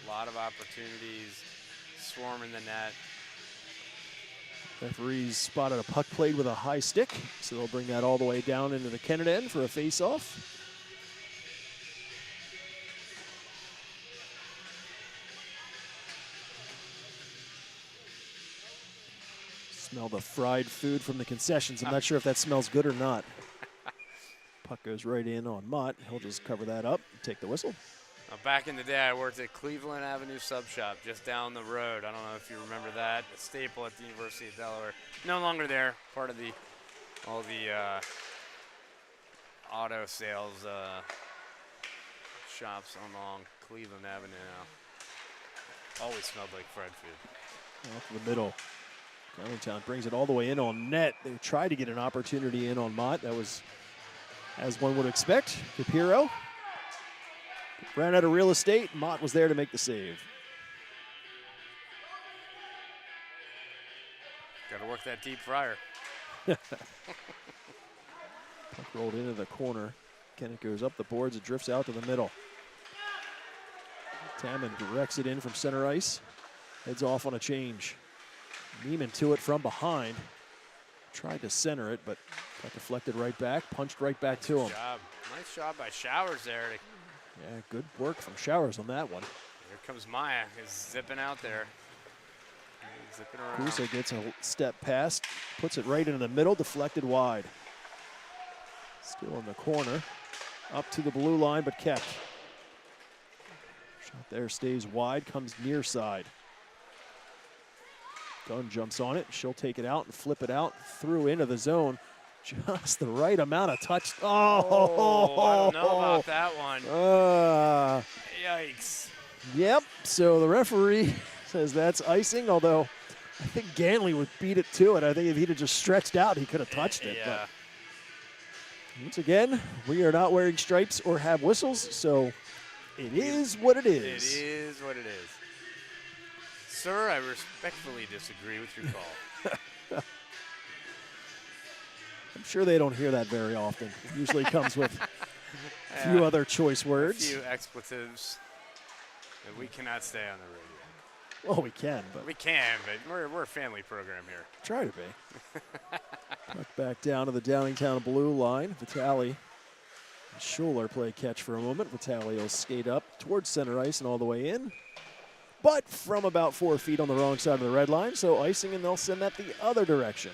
A lot of opportunities, swarming the net. Referees spotted a puck played with a high stick, so they'll bring that all the way down into the Kennett end for a face-off. Smell the fried food from the concessions. I'm not sure if that smells good or not. Puck goes right in on Mott. He'll just cover that up and take the whistle. Back in the day, I worked at Cleveland Avenue Sub Shop just down the road. I don't know if you remember that. A staple at the University of Delaware. No longer there. Part of all the auto sales shops along Cleveland Avenue now. Always smelled like fried food. Off the middle. Downingtown brings it all the way in on net. They tried to get an opportunity in on Mott. That was, as one would expect, Capiro. Ran out of real estate. Mott was there to make the save. Got to work that deep fryer. Puck rolled into the corner. Kennett goes up the boards. It drifts out to the middle. Tamman directs it in from center ice. Heads off on a change. Neiman to it from behind. Tried to center it, but got deflected right back. Punched right back to him. Nice job by Showers there. Yeah, good work from Showers on that one. Here comes Maya. He's zipping out there. Zipping around. Kusa gets a step past, puts it right into the middle, deflected wide. Still in the corner. Up to the blue line, but kept. Shot there stays wide, comes near side. Gunn jumps on it. She'll take it out and flip it out through into the zone. Just the right amount of touch. Oh, I don't know about that one. Yikes. Yep, so the referee says that's icing, although I think Ganley would beat it to it. I think if he'd have just stretched out, he could have touched it. Yeah. But once again, we are not wearing stripes or have whistles, so it is what it is. It is what it is. Sir, I respectfully disagree with your call. I'm sure they don't hear that very often. It usually comes with a few other choice words. A few expletives that we cannot say on the radio. Well, we can, but we can, but we're a family program here. Try to be. Puck back down to the Downingtown blue line. Vitale and Schuler play catch for a moment. Vitale will skate up towards center ice and all the way in, but from about 4 feet on the wrong side of the red line, so icing, and they'll send that the other direction.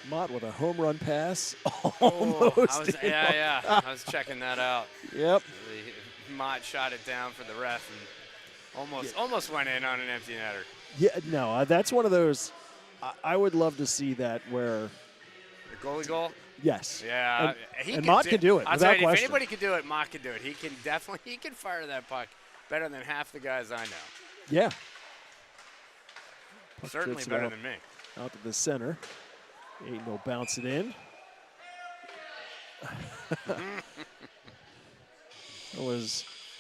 Mott with a home run pass. Almost. I was checking that out. Yep. Mott shot it down for the ref and almost went in on an empty netter. Yeah, no, that's one of those. I would love to see that where. The goalie goal? Yes. Yeah. And Mott can do it, I'll without tell you, question. if anybody can do it, Mott can do it. He can fire that puck better than half the guys I know. Yeah. Puck Certainly better than me. Out to the center. Ain't no bounce it in.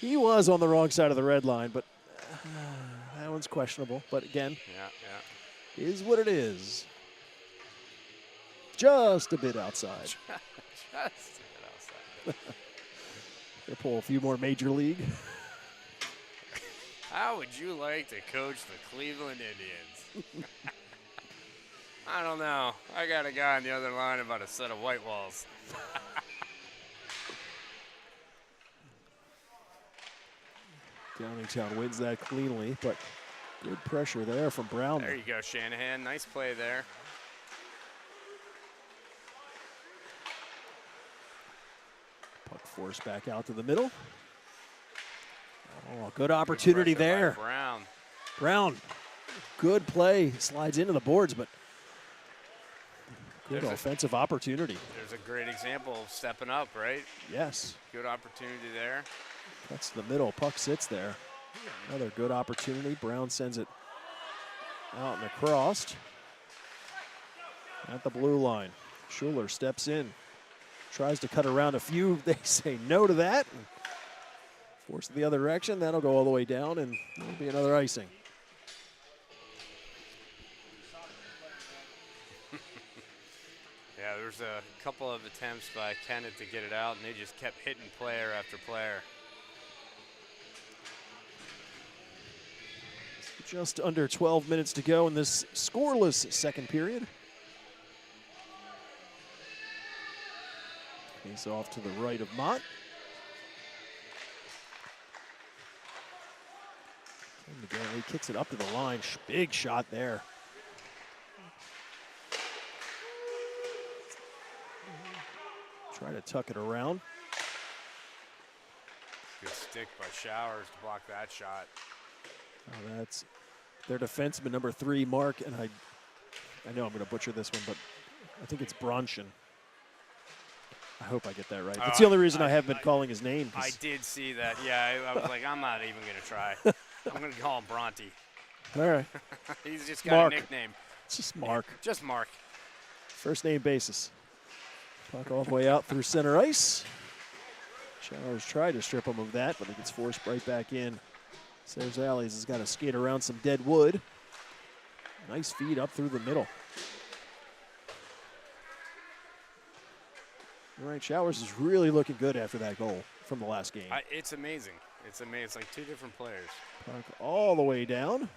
He was on the wrong side of the red line, but that one's questionable. But again, is what it is. Just a bit outside. Just a bit outside. They pull a few more major league. How would you like to coach the Cleveland Indians? I don't know. I got a guy on the other line about a set of white walls. Downingtown wins that cleanly, but good pressure there from Brown. There you go, Shanahan. Nice play there. Puck forced back out to the middle. Oh, good opportunity there. Brown, good play. Slides into the boards, but good offensive opportunity. There's a great example of stepping up, right? Yes. Good opportunity there. That's the middle. Puck sits there. Another good opportunity. Brown sends it out and across. At the blue line. Schuler steps in. Tries to cut around a few. They say no to that. And force it the other direction. That'll go all the way down, and it'll be another icing. Yeah, there's a couple of attempts by Kennett to get it out, and they just kept hitting player after player. Just under 12 minutes to go in this scoreless second period. Face off to the right of Mott. And again, he kicks it up to the line. Big shot there. Try to tuck it around. stick by Showers to block that shot. Oh, that's their defenseman, number 3, Mark, and I know I'm going to butcher this one, but I think it's Bronchen. I hope I get that right. That's the only reason I haven't been calling his name. I did see that. Yeah, I was like, I'm not even going to try. I'm going to call him Bronte. All right. He's just got Mark. a nickname. It's just Mark. Just Mark. First name basis. Puck all the way out through center ice. Showers tried to strip him of that, but it gets forced right back in. Serzales has got to skate around some dead wood. Nice feed up through the middle. All right, Showers is really looking good after that goal from the last game. It's amazing. It's amazing. It's like 2 different players. Puck all the way down.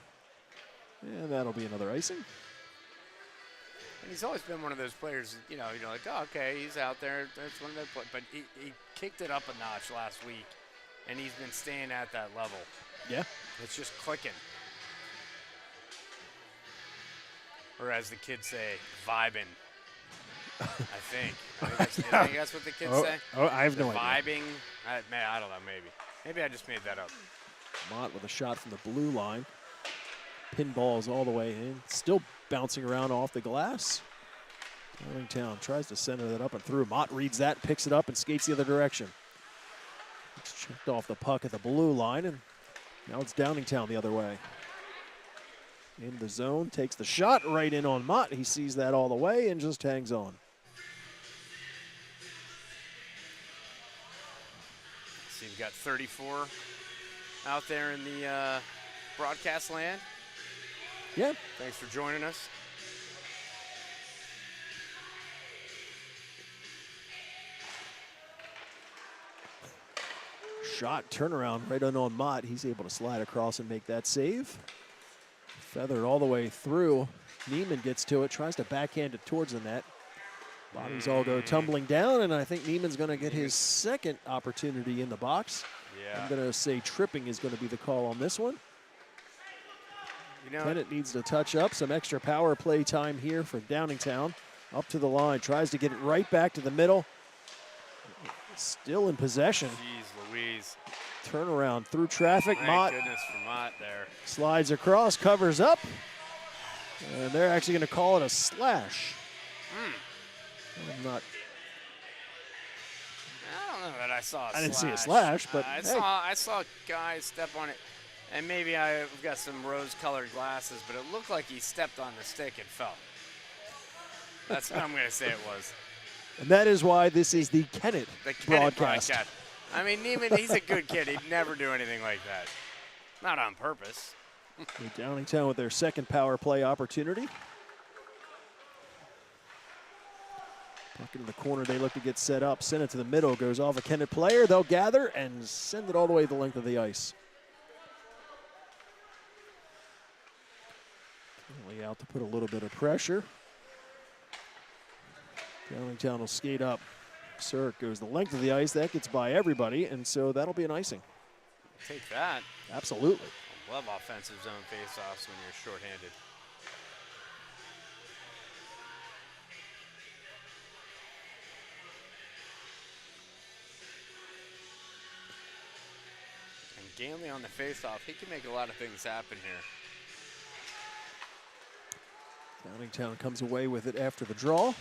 And that'll be another icing. And he's always been one of those players, you're like, oh, okay, he's out there. That's one of their players. But he kicked it up a notch last week, and he's been staying at that level. Yeah. It's just clicking. Or as the kids say, vibing. I think that's what the kids say. Oh, I have no idea. Vibing. I don't know, maybe. Maybe I just made that up. Mott with a shot from the blue line. Pinballs all the way in. Still bouncing around off the glass. Downingtown tries to center that up and through. Mott reads that, picks it up, and skates the other direction. It's checked off the puck at the blue line, and now it's Downingtown the other way. In the zone, takes the shot right in on Mott. He sees that all the way and just hangs on. So you've got 34 out there in the broadcast land. Yeah. Thanks for joining us. Shot turnaround right on Mott. He's able to slide across and make that save. Feathered all the way through. Neiman gets to it, tries to backhand it towards the net. Bodies all go tumbling down, and I think Neiman's going to get his second opportunity in the box. Yeah. I'm going to say tripping is going to be the call on this one. Kennett needs to touch up. Some extra power play time here for Downingtown. Up to the line, tries to get it right back to the middle. Still in possession. Jeez Louise. Turnaround through traffic. Thank goodness for Mott there. Slides across, covers up. And they're actually going to call it a slash. I'm not. I don't know that I saw a slash. I didn't see a slash, but I saw a guy step on it. And maybe I've got some rose-colored glasses, but it looked like he stepped on the stick and fell. That's what I'm going to say it was. And that is why this is the Kennett broadcast. I mean, Neiman, he's a good kid. He'd never do anything like that. Not on purpose. Downingtown with their second power play opportunity. Puck into the corner, they look to get set up. Send it to the middle, goes off a Kennett player. They'll gather and send it all the way the length of the ice. Only out to put a little bit of pressure. Downingtown will skate up. Surk goes the length of the ice. That gets by everybody, and so that'll be an icing. Take that. Absolutely. I love offensive zone faceoffs when you're shorthanded. And Ganley on the faceoff, he can make a lot of things happen here. Downingtown comes away with it after the draw.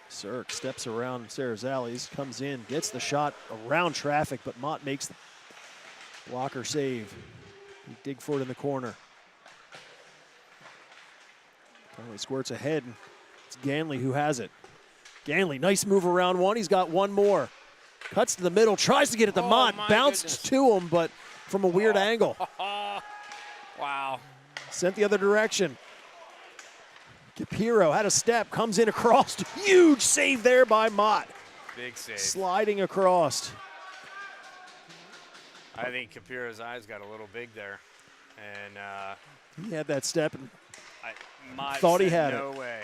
Surk steps around Serzales, comes in, gets the shot around traffic, but Mott makes the blocker save. He dig for it in the corner. Finally squirts ahead. It's Ganley who has it. Ganley, nice move around one. He's got one more. Cuts to the middle, tries to get it to Mott. Bounced to him, but from a weird angle. Wow. Sent the other direction. Capiro had a step, comes in across. Huge save there by Mott. Big save. Sliding across. I think Capiro's eyes got a little big there. And he had that step and Mott thought he had no it. way.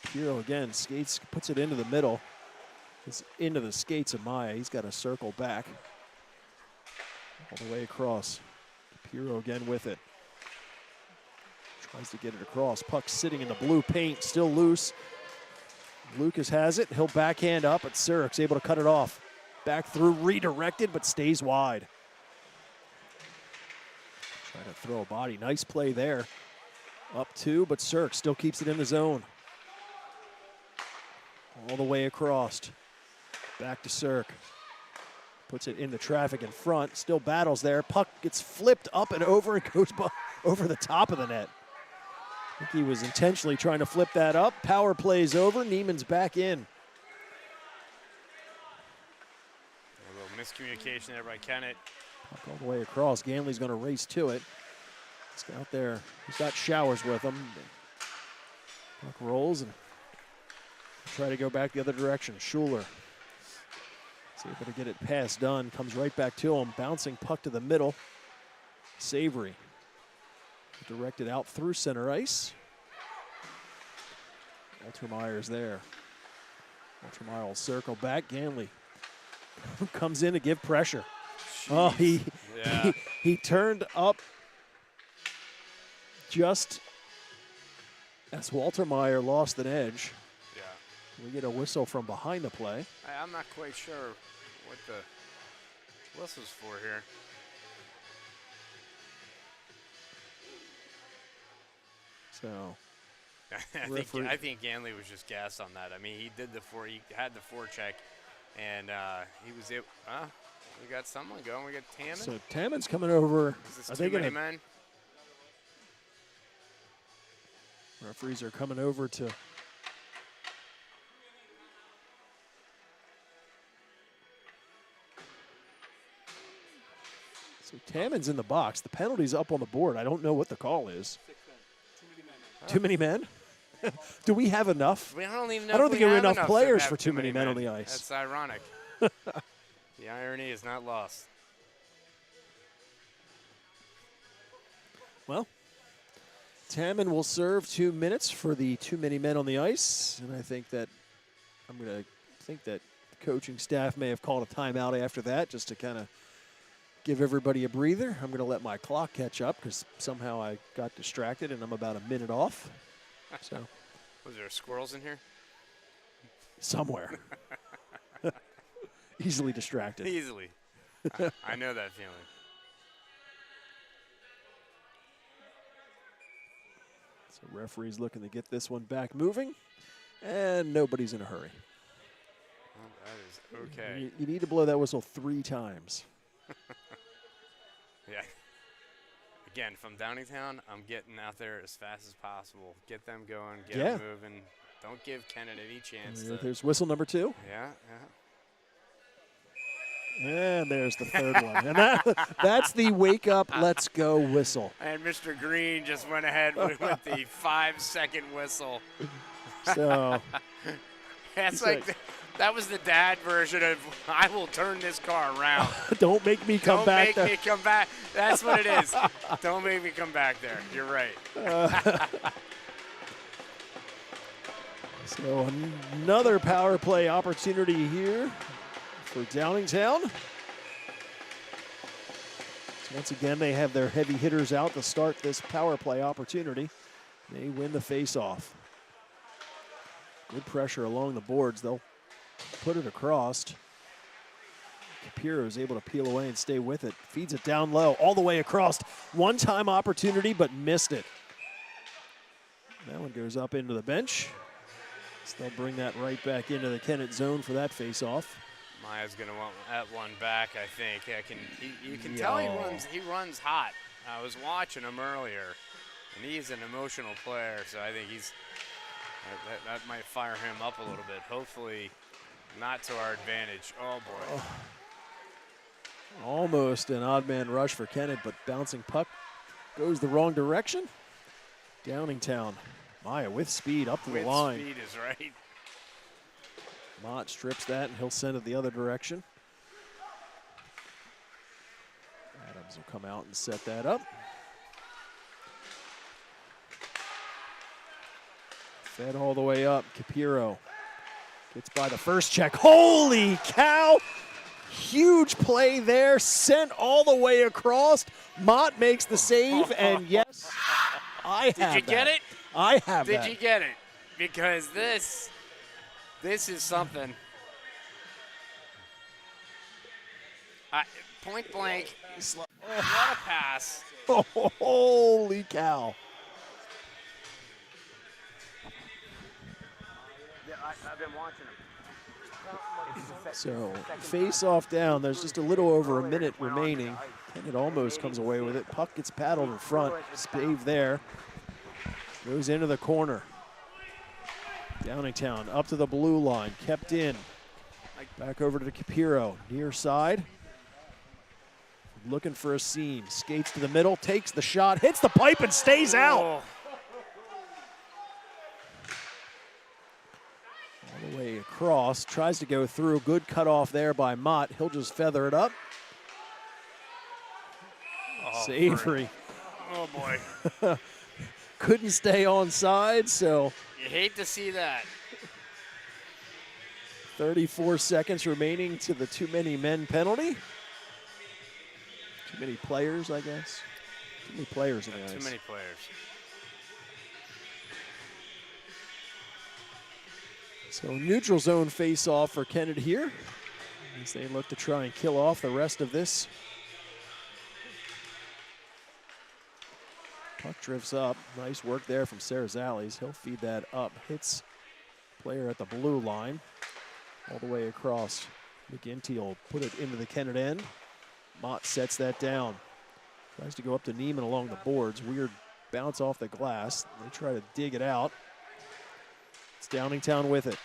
Capiro again skates, puts it into the middle. It's into the skates of Maya. He's got to circle back. All the way across. Capiro again with it. Tries to get it across. Puck sitting in the blue paint, still loose. Lucas has it. He'll backhand up, but Surik's able to cut it off. Back through, redirected, but stays wide. Trying to throw a body. Nice play there. Up 2, but Cirque still keeps it in the zone. All the way across. Back to Cirque. Puts it in the traffic in front. Still battles there. Puck gets flipped up and over and goes over the top of the net. I think he was intentionally trying to flip that up. Power plays over. Neiman's back in. A little miscommunication there by Kennett. Puck all the way across. Ganley's going to race to it. He's out there. He's got Showers with him. Puck rolls and try to go back the other direction. Schuler is able to get it past Dunn. Comes right back to him. Bouncing puck to the middle. Savory. Directed out through center ice. Altermeyer's there. Altermeyer will circle back. Ganley comes in to give pressure. Jeez. Oh, Yeah. he turned up just as Waltermeyer lost an edge. Yeah. We get a whistle from behind the play. I'm not quite sure what the whistle's for here. So I think Ganley was just gassed on that. I mean, he had the forecheck, and he was it. We got someone going. We got Tammon. So Tammon's coming over. Is this Are too they many gonna, men? referees are coming over to. So Tammon's in the box. The penalty's up on the board. I don't know what the call is. 6 men. Too many men? Do we have enough? We don't even know. I don't if think we there are have enough to players have for too many men on the ice. That's ironic. The irony is not lost. Well, Tammon will serve 2 minutes for the too many men on the ice, and I think that the coaching staff may have called a timeout after that just to kind of give everybody a breather. I'm going to let my clock catch up because somehow I got distracted and I'm about a minute off. So, Was there squirrels in here? somewhere. Easily distracted. Easily. I know that feeling. So referee's looking to get this one back moving, and nobody's in a hurry. Well, that is okay. You need to blow that whistle 3 times. Yeah. Again, from Downingtown, I'm getting out there as fast as possible. Get them going, get them moving. Don't give Kennett any chance to. There's whistle number 2. Yeah. And there's the third one. And that's the wake up, let's go whistle. And Mr. Green just went ahead with the 5-second whistle. So That's that was the dad version of I will turn this car around. don't make me come back Don't make me come back. That's what it is. Don't make me come back there. You're right. So another power play opportunity here for Downingtown. So once again, they have their heavy hitters out to start this power play opportunity. They win the face-off. Good pressure along the boards. They'll put it across. Capiro is able to peel away and stay with it. Feeds it down low, all the way across. One-time opportunity, but missed it. That one goes up into the bench. So they'll bring that right back into the Kennett zone for that face-off. Maya's going to want that one back, I think. You can tell he runs hot. I was watching him earlier, and he's an emotional player, so I think that might fire him up a little bit. Hopefully not to our advantage. Oh, boy. Oh. Almost an odd man rush for Kennett, but bouncing puck goes the wrong direction. Downingtown. Maya with speed up to the line. With speed is right. Mott strips that, and he'll send it the other direction. Adams will come out and set that up. Fed all the way up. Capiro gets by the first check. Holy cow! Huge play there, sent all the way across. Mott makes the save, and yes, I have that. Did you get it? I have that. Did you get it? Because this is something. Point blank, what a pass. Holy cow. I've been watching him. So face off down. There's just a little over a minute remaining. Kennett almost comes away with it. Puck gets paddled in front. Spave there. Goes into the corner. Downingtown up to the blue line. Kept in. Back over to Capiro. Near side. Looking for a seam. Skates to the middle. Takes the shot. Hits the pipe and stays out. All the way across. Tries to go through. Good cutoff there by Mott. He'll just feather it up. Savory. Oh, boy. Couldn't stay onside, so. You hate to see that. 34 seconds remaining to the too many men penalty. Too many players, I guess. Too many players in the ice. Too many players. So neutral zone face-off for Kennett here as they look to try and kill off the rest of this. Puck drifts up. Nice work there from Sarazales. He'll feed that up. Hits player at the blue line. All the way across. McGinty will put it into the Kennett end. Mott sets that down. Tries to go up to Neiman along the boards. Weird bounce off the glass. They try to dig it out. It's Downingtown with it.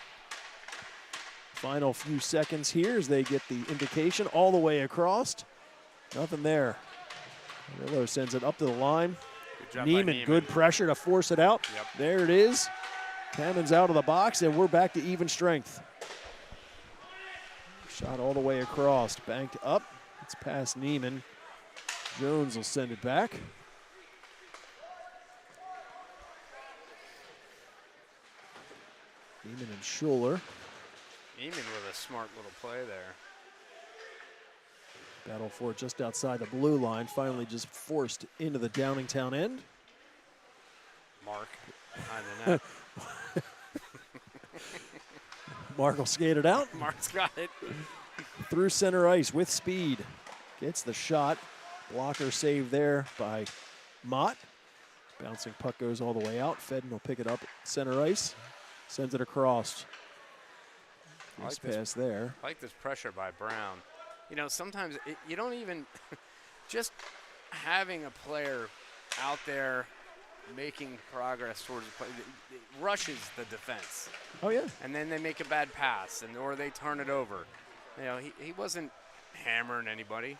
Final few seconds here as they get the indication all the way across. Nothing there. Rillo sends it up to the line. Neiman, good pressure to force it out. Yep. There it is. Tammon's out of the box, and we're back to even strength. Shot all the way across, banked up. It's past Neiman. Jones will send it back. Neiman and Schuler. Neiman with a smart little play there. Battle for it just outside the blue line. Finally just forced into the Downingtown end. Mark behind the net. Mark will skate it out. Mark's got it. Through center ice with speed. Gets the shot. Blocker save there by Mott. Bouncing puck goes all the way out. Fedden will pick it up at center ice. Sends it across. Nice pass there. I like this pressure by Brown. You know, sometimes you don't even, just having a player out there making progress towards the play, it rushes the defense. Oh, yeah. And then they make a bad pass, or they turn it over. You know, he wasn't hammering anybody.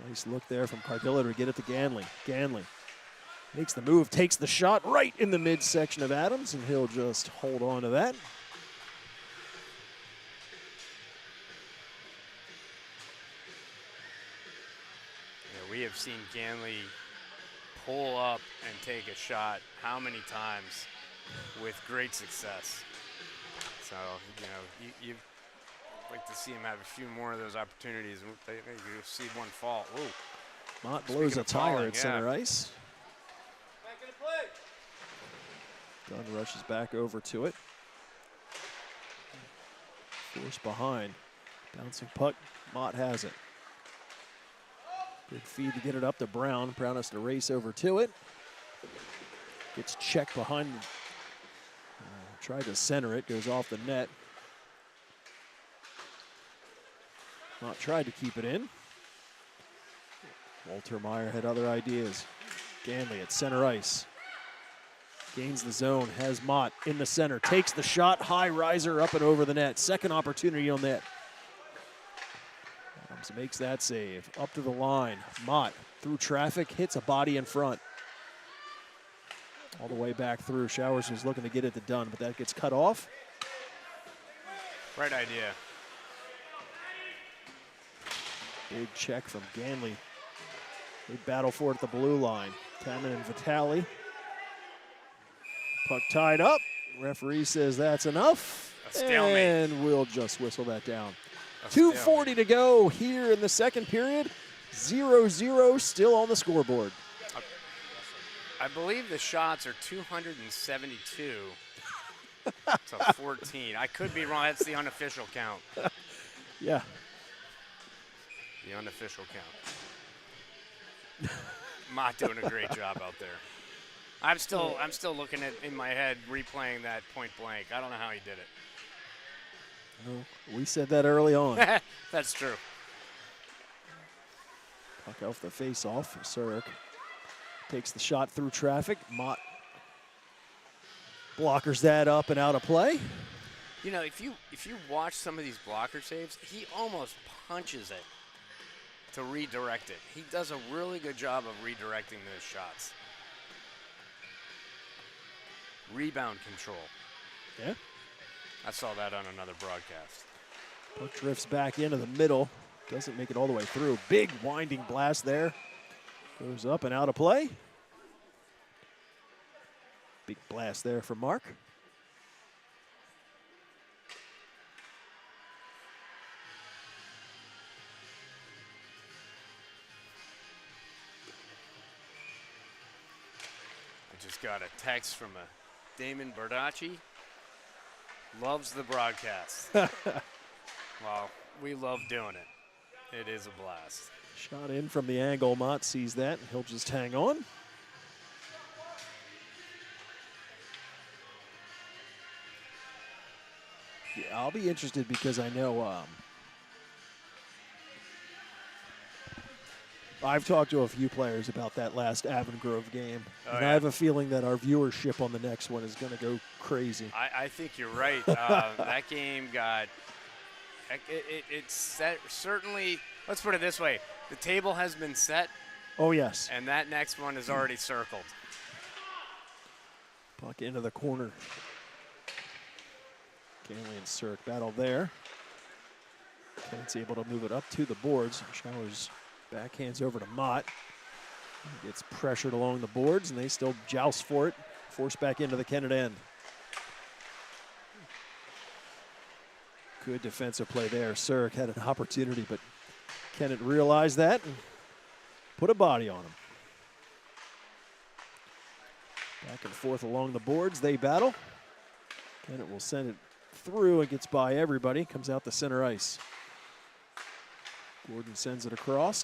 Nice look there from Cardillo to get it to Ganley. Ganley makes the move, takes the shot right in the midsection of Adams, and he'll just hold on to that. We have seen Ganley pull up and take a shot how many times with great success. So, you know, you'd like to see him have a few more of those opportunities. Maybe you'll see one fall. Ooh. Mott blows a tire at center ice. Dunn rushes back over to it. Force behind. Bouncing puck. Mott has it. Good feed to get it up to Brown. Brown has to race over to it. Gets checked behind. Tried to center it. Goes off the net. Mott tried to keep it in. Walter Meyer had other ideas. Ganley at center ice. Gains the zone. Has Mott in the center. Takes the shot. High riser up and over the net. Second opportunity on net. Makes that save. Up to the line. Mott through traffic, hits a body in front. All the way back through. Showers was looking to get it to Dunn, but that gets cut off. Right idea. Big check from Ganley. They battle for it at the blue line. Taman and Vitale. Puck tied up. Referee says that's enough. A stalemate. And we'll just whistle that down. 2:40 to go here in the second period. 0-0 still on the scoreboard. I believe the shots are 272 to 14. I could be wrong. That's the unofficial count. Yeah. The unofficial count. Mott doing a great job out there. I'm still looking at in my head replaying that point blank. I don't know how he did it. No, we said that early on. That's true. Puck off the face-off. Surik takes the shot through traffic. Mott blockers that up and out of play. You know, if you watch some of these blocker saves, he almost punches it to redirect it. He does a really good job of redirecting those shots. Rebound control. Yeah. I saw that on another broadcast. Puck drifts back into the middle. Doesn't make it all the way through. Big winding blast there. Goes up and out of play. Big blast there from Mark. I just got a text from a Damon Bardacci. Loves the broadcast. Well, we love doing it. It is a blast. Shot in from the angle. Mott sees that, and he'll just hang on. Yeah, I'll be interested because I know I've talked to a few players about that last Avon Grove game. Oh, and yeah? I have a feeling that our viewership on the next one is going to go crazy. I think you're right. That game got it's set. Certainly, let's put it this way: the table has been set, Oh, yes. and that next one is already circled. Puck into the corner. Ganley and Surik battle there. Kennett's able to move it up to the boards. Showers backhands over to Mott. He gets pressured along the boards, and they still joust for it. Forced back into the Kennett end. Good defensive play there. Surik had an opportunity, but Kennett realized that and put a body on him. Back and forth along the boards, they battle. Kennett will send it through and gets by everybody. Comes out the center ice. Gordon sends it across.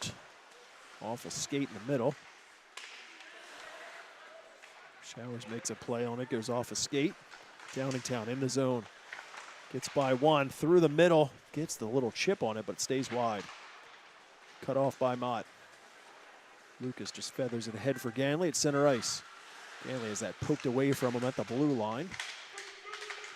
Off a skate in the middle. Showers makes a play on it, goes off a skate. Downingtown in the zone. Gets by one through the middle. Gets the little chip on it, but stays wide. Cut off by Mott. Lucas just feathers it ahead for Ganley at center ice. Ganley has that poked away from him at the blue line.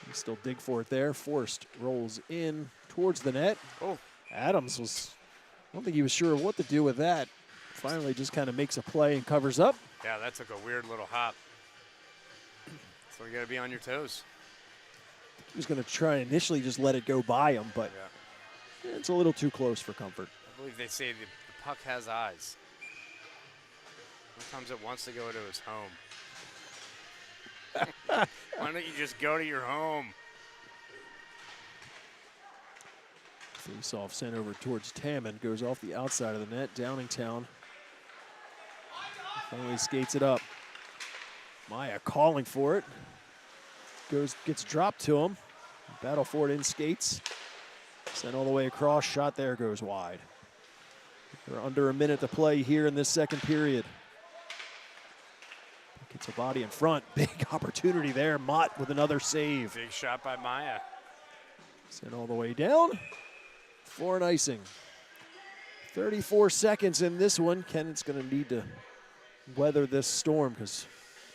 He still dig for it there. Forrest rolls in towards the net. Oh. Adams I don't think he was sure what to do with that. Finally just kind of makes a play and covers up. Yeah, that took a weird little hop. So you got to be on your toes. He was going to try initially just let it go by him, but it's a little too close for comfort. I believe they say the puck has eyes. Sometimes it wants to go to its home. Why don't you just go to your home? Face-off sent over towards Tammon. Goes off the outside of the net. Downingtown finally skates it up. Maya calling for it. Gets dropped to him. Battle for it in skates. Sent all the way across. Shot there goes wide. We're under a minute to play here in this second period. Gets a body in front. Big opportunity there. Mott with another save. Big shot by Maya. Sent all the way down for an icing. 34 seconds in this one. Kennett's going to need to weather this storm because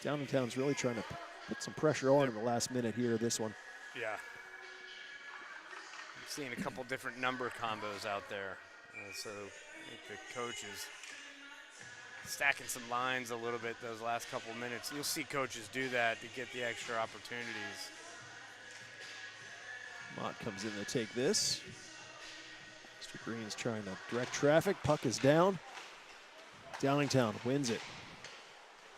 Downingtown's really trying to put some pressure on in the last minute here of this one. Yeah. I'm seeing a couple different number combos out there. So I think the coach is stacking some lines a little bit those last couple minutes. You'll see coaches do that to get the extra opportunities. Mott comes in to take this. Mr. Green's trying to direct traffic. Puck is down. Downingtown wins it.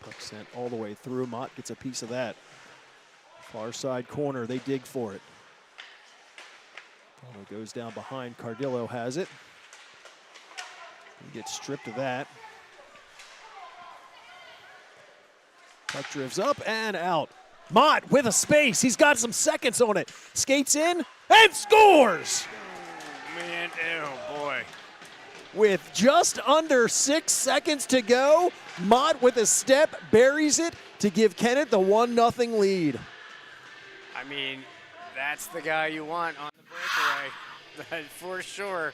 Puck sent all the way through. Mott gets a piece of that. Far side corner, they dig for it. It goes down behind. Cardillo has it. He gets stripped of that. Puck drifts up and out. Mott with a space. He's got some seconds on it. Skates in and scores. Man, oh boy. with just under 6 seconds to go. Mott with a step buries it to give Kennett the 1-0 lead. I mean, that's the guy you want on the breakaway, for sure.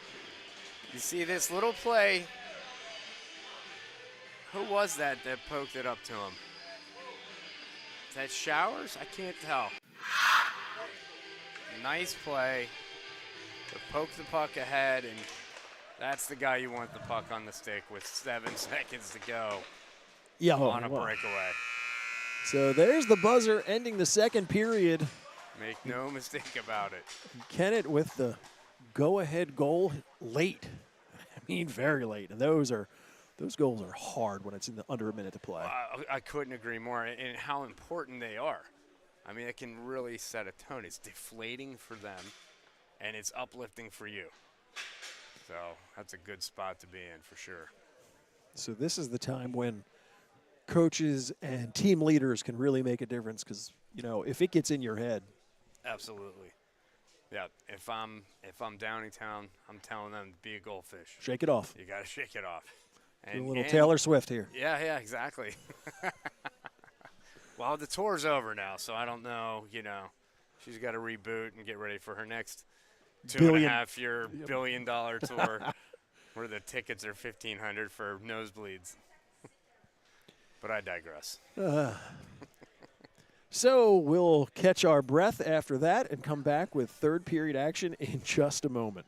You see this little play. Who was that poked it up to him? Is that Showers? I can't tell. Nice play to poke the puck ahead, and that's the guy you want the puck on the stick with 7 seconds to go on a breakaway. So there's the buzzer ending the second period. Make no mistake about it. Kennett with the go-ahead goal late. I mean, very late. And those goals are hard when it's under a minute to play. I couldn't agree more, and how important they are. I mean, it can really set a tone. It's deflating for them, and it's uplifting for you. So that's a good spot to be in for sure. So this is the time when coaches and team leaders can really make a difference because, you know, if it gets in your head. Absolutely. Yeah, if I'm Downingtown, I'm telling them to be a goldfish. Shake it off. You got to shake it off. Do a little Taylor Swift here. Yeah, exactly. Well, the tour's over now, so I don't know, you know. She's got to reboot and get ready for her next $2.5-year billion-dollar tour where the tickets are $1,500 for nosebleeds. But I digress. So we'll catch our breath after that and come back with third period action in just a moment.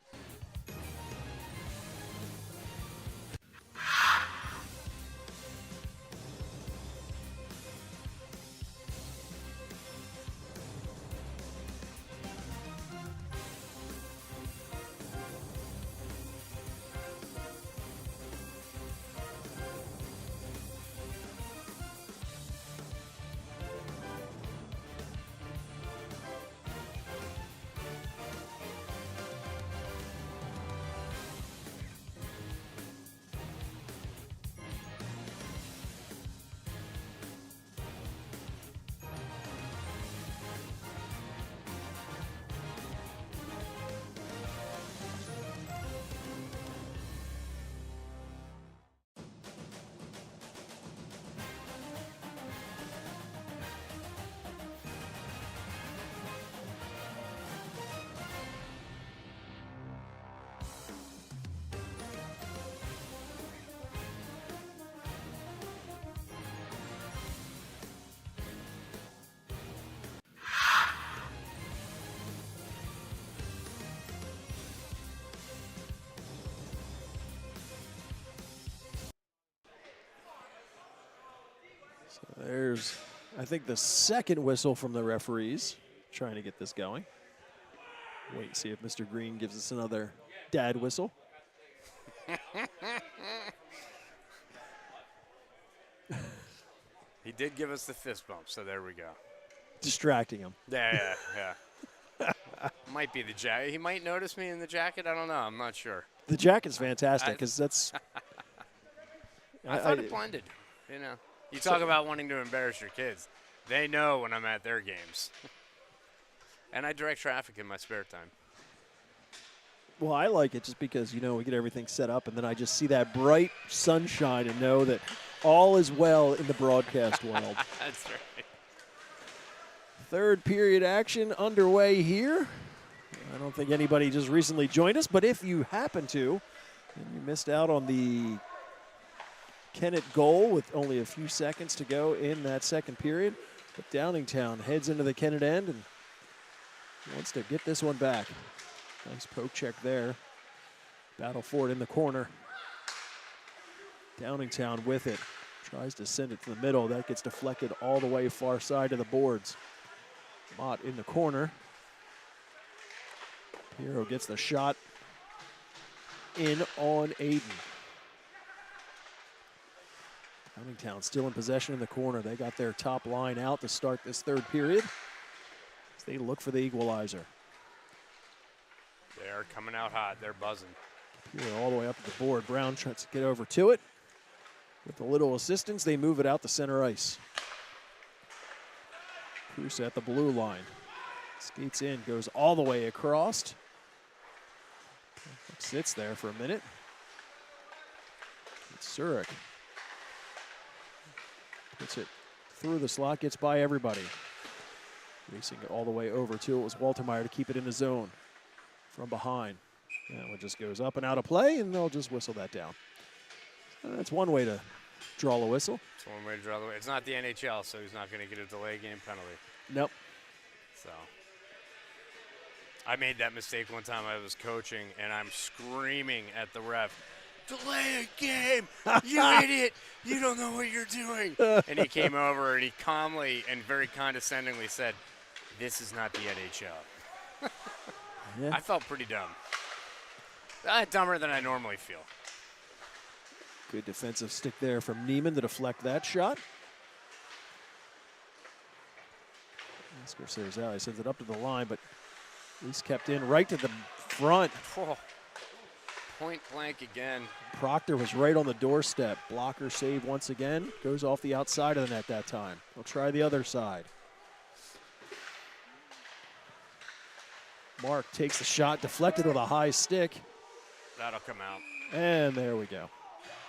There's, I think, the second whistle from the referees trying to get this going. Wait and see if Mr. Green gives us another dad whistle. He did give us the fist bump, so there we go. Distracting him. Yeah. Might be the jacket. He might notice me in the jacket. I don't know. I'm not sure. The jacket's fantastic because that's. I thought it blended. You know, you talk about wanting to embarrass your kids. They know when I'm at their games. And I direct traffic in my spare time. Well, I like it just because, you know, we get everything set up, and then I just see that bright sunshine and know that all is well in the broadcast world. That's right. Third period action underway here. I don't think anybody just recently joined us, but if you happen to, and you missed out on the Kennett goal with only a few seconds to go in that second period, but Downingtown heads into the Kennett end and wants to get this one back. Nice poke check there. Battle for it in the corner. Downingtown with it. Tries to send it to the middle. That gets deflected all the way far side of the boards. Mott in the corner. Hero gets the shot in on Aiden. Downingtown still in possession in the corner. They got their top line out to start this third period as they look for the equalizer. They're coming out hot. They're buzzing. Hero all the way up to the board. Brown tries to get over to it. With a little assistance, they move it out to center ice. Cruz at the blue line. Skates in, goes all the way across. Sits there for a minute. Zurich puts it through the slot, gets by everybody. Racing it all the way over to it was Waltermeyer to keep it in the zone from behind. That one just goes up and out of play, and they'll just whistle that down. So that's one way to draw a whistle. It's one way to draw the way. It's not the NHL, so he's not going to get a delay game penalty. Nope. So I made that mistake one time. I was coaching, and I'm screaming at the ref, "Delay a game, you idiot! You don't know what you're doing." And he came over, and he calmly and very condescendingly said, "This is not the NHL." Yeah. I felt pretty dumb. Dumber than I normally feel. Good defensive stick there from Neiman to deflect that shot. Oscar Serzali sends it up to the line, but he's kept in right to the front. Oh, point blank again. Proctor was right on the doorstep. Blocker save once again. Goes off the outside of the net that time. We'll try the other side. Mark takes the shot, deflected with a high stick. That'll come out. And there we go.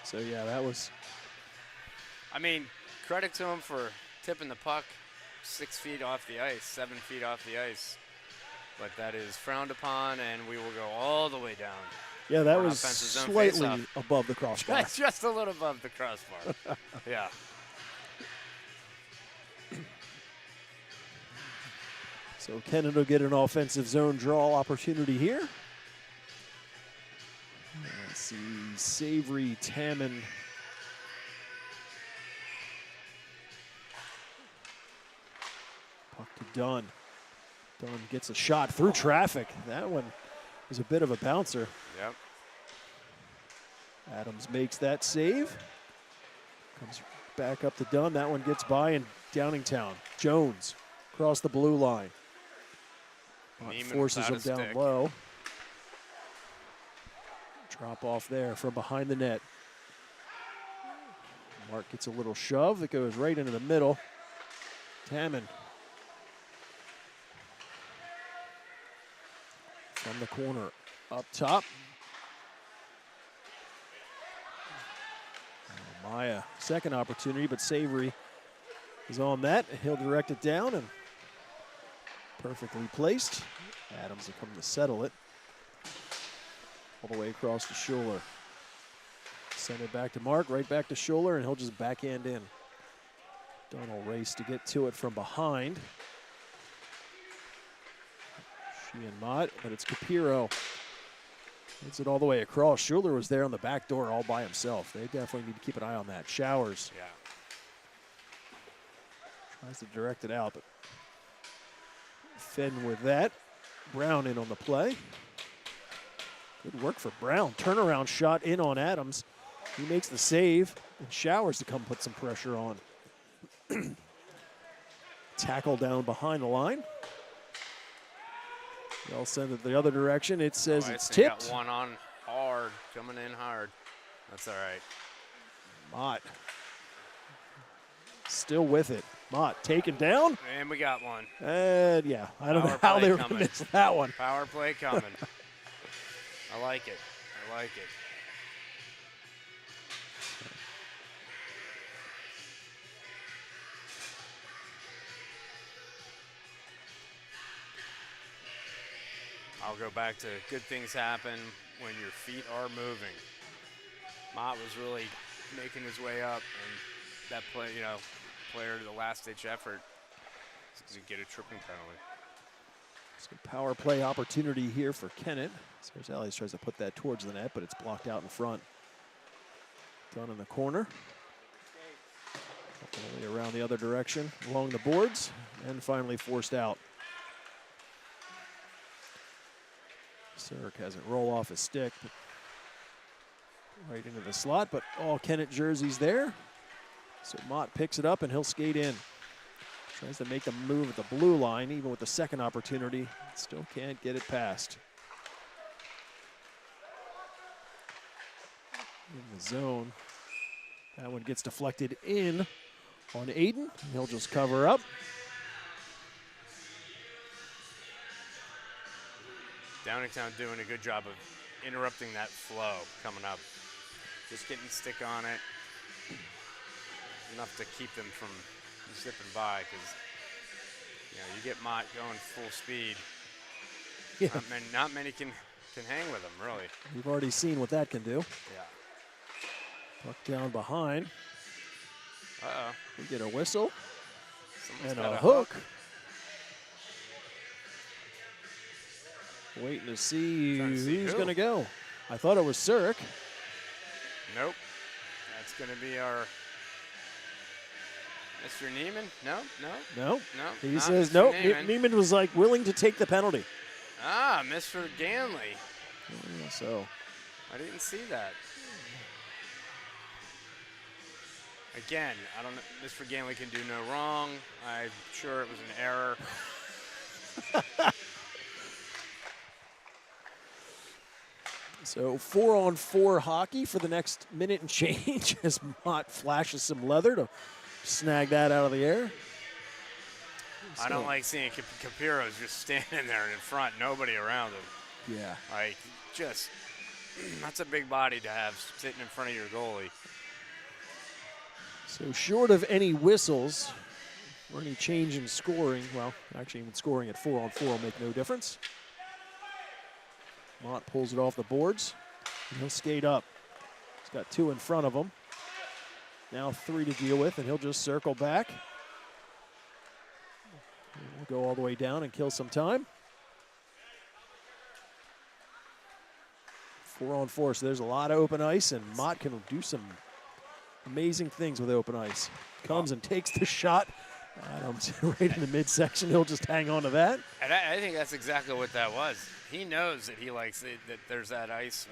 So, yeah, that was... I mean, credit to him for tipping the puck 6 feet off the ice, 7 feet off the ice. But that is frowned upon, and we will go all the way down. Yeah, that was slightly above the crossbar. Just a little above the crossbar. Yeah. So Kennett will get an offensive zone draw opportunity here. Let's see, Savory, Tamman. Puck to Dunn. Dunn gets a shot through traffic. That one was a bit of a bouncer. Yep. Adams makes that save. Comes back up to Dunn. That one gets by in Downingtown. Jones across the blue line. Forces him down low. Drop off there from behind the net. Mark gets a little shove that goes right into the middle. Tamman from the corner up top. Maya, second opportunity, but Savory is on that. He'll direct it down and perfectly placed. Adams will come to settle it. All the way across to Schuler. Send it back to Mark, right back to Schuler, and he'll just backhand in. Dunn will race to get to it from behind. She and Mott, but it's Capiro. Hits it all the way across. Schuler was there on the back door all by himself. They definitely need to keep an eye on that. Showers. Yeah. Tries to direct it out, but Finn with that. Brown in on the play. Good work for Brown. Turnaround shot in on Adams. He makes the save, and Showers to come put some pressure on. Tackle down behind the line. They'll send it the other direction. It says it's tipped. Got one on hard, coming in hard. That's all right. Mott still with it. Mott taken down. And we got one. And yeah, I don't know how they were going to miss that one. Power play coming. I like it. I like it. I'll go back to good things happen when your feet are moving. Mott was really making his way up, and that play, player to the last-ditch effort to get a tripping penalty. So power play opportunity here for Kennett. Serzali tries to put that towards the net, but it's blocked out in front. Dunn in the corner. Ultimately around the other direction, along the boards, and finally forced out. Zurich has it roll off his stick, but right into the slot, but all Kennett jerseys there. So Mott picks it up and he'll skate in. Tries to make the move at the blue line, even with the second opportunity. Still can't get it past. In the zone. That one gets deflected in on Aiden. He'll just cover up. Downingtown doing a good job of interrupting that flow coming up. just getting stick on it. Enough to keep them from zipping by, because you get Mott going full speed. Yeah. Not many can hang with him, really. We've already seen what that can do. Yeah. Puck down behind. Uh-oh. We get a whistle. Someone's And got a hook. Waiting to see who's going to go. I thought it was Surik. Nope. That's going to be our Mr. Neiman. No. He says nope. Neiman was like willing to take the penalty. Ah, Mr. Ganley. Yeah, so I didn't see that. Again, I don't know. Mr. Ganley can do no wrong. I'm sure it was an error. So 4-on-4 hockey for the next minute and change as Mott flashes some leather to snag that out of the air. I don't like seeing Capiro's just standing there in front, nobody around him. Yeah. Like, just, that's a big body to have sitting in front of your goalie. So short of any whistles or any change in scoring, well, actually even scoring at 4-on-4 will make no difference. Mott pulls it off the boards, and he'll skate up. He's got 2 in front of him. Now 3 to deal with, and he'll just circle back. We'll go all the way down and kill some time. 4-on-4, so there's a lot of open ice, and Mott can do some amazing things with open ice. Comes and takes the shot. Adams right in the midsection. He'll just hang on to that. And I think that's exactly what that was. He knows that he likes it, that there's that ice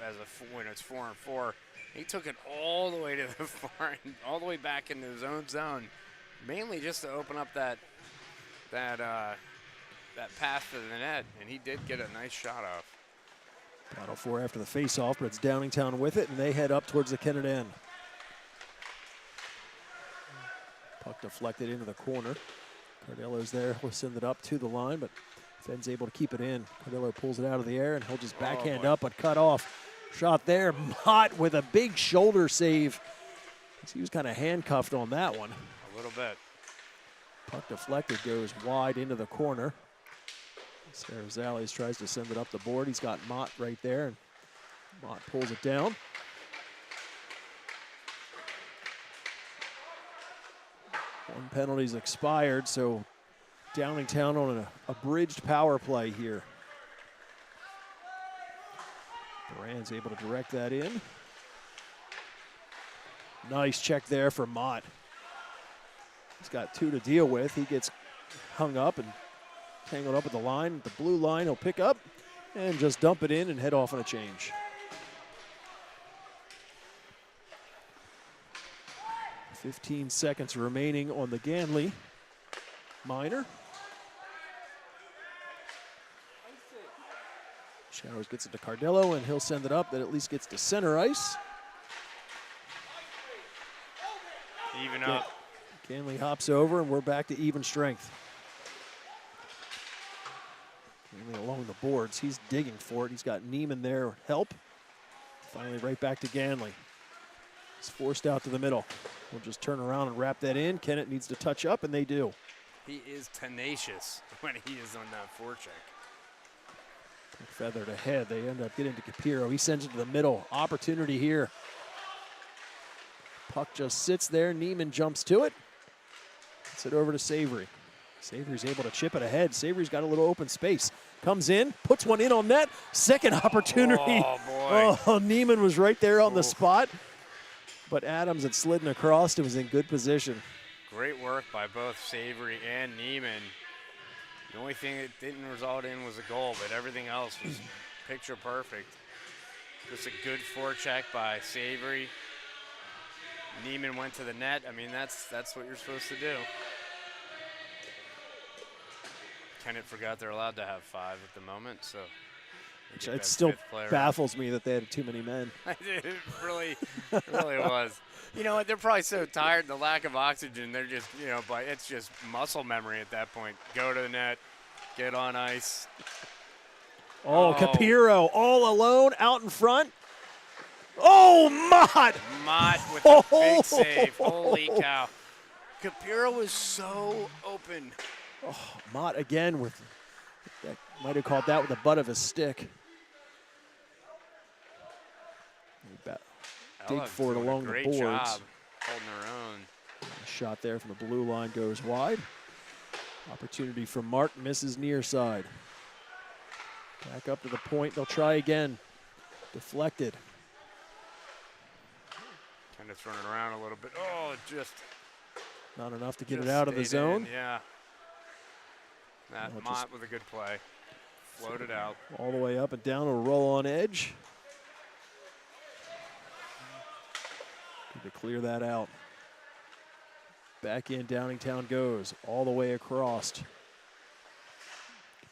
when it's 4-on-4. He took it all the way to the far end, all the way back into his own zone, mainly just to open up that path to the net, and he did get a nice shot off. Battle for after the face-off, but it's Downingtown with it, and they head up towards the Kennett end. Puck deflected into the corner. Cardello's there. He'll send it up to the line, but Fenn's able to keep it in. Cardello pulls it out of the air, and he'll just backhand up but cut off. Shot there. Mott with a big shoulder save. He was kind of handcuffed on that one. A little bit. Puck deflected, goes wide into the corner. Sarazales tries to send it up the board. He's got Mott right there, and Mott pulls it down. One penalty's expired, so Downingtown on an abridged power play here. Duran's able to direct that in. Nice check there for Mott. He's got 2 to deal with. He gets hung up and tangled up at the line. The blue line he'll pick up and just dump it in and head off on a change. 15 seconds remaining on the Ganley minor. Showers gets it to Cardello, and he'll send it up. That at least gets to center ice. Even up. Ganley hops over, and we're back to even strength. Ganley along the boards. He's digging for it. He's got Neiman there help. Finally right back to Ganley. He's forced out to the middle. We'll just turn around and wrap that in. Kennett needs to touch up, and they do. He is tenacious when he is on that forecheck. Feathered ahead. They end up getting to Capiro. He sends it to the middle. Opportunity here. Puck just sits there. Neiman jumps to it. Gets it over to Savory. Savory's able to chip it ahead. Savory's got a little open space. Comes in, puts one in on net. Second opportunity. Oh, boy. Oh, Neiman was right there on the spot. But Adams had slidden across and was in good position. Great work by both Savory and Neiman. The only thing it didn't result in was a goal, but everything else was picture perfect. Just a good forecheck by Savory. Neiman went to the net. I mean, that's what you're supposed to do. Kennett forgot they're allowed to have 5 at the moment, so. It still baffles me that they had too many men. It really was. You know what? They're probably so tired, the lack of oxygen. They're just, but it's just muscle memory at that point. Go to the net, get on ice. Oh, Capiro all alone out in front. Oh, Mott! Mott with a big save. Holy cow. Capiro was so open. Mott again with, that might have called that with the butt of his stick. Dig for it along the boards. Great job holding her own. Shot there from the blue line goes wide. Opportunity from Mark, misses near side. Back up to the point, they'll try again. Deflected. Kind of turning around a little bit. Oh, just not enough to get it out of the zone. Yeah. That Mott with a good play. Floated out. All the way up and down, a roll on edge. Good to clear that out. Back in, Downingtown goes all the way across.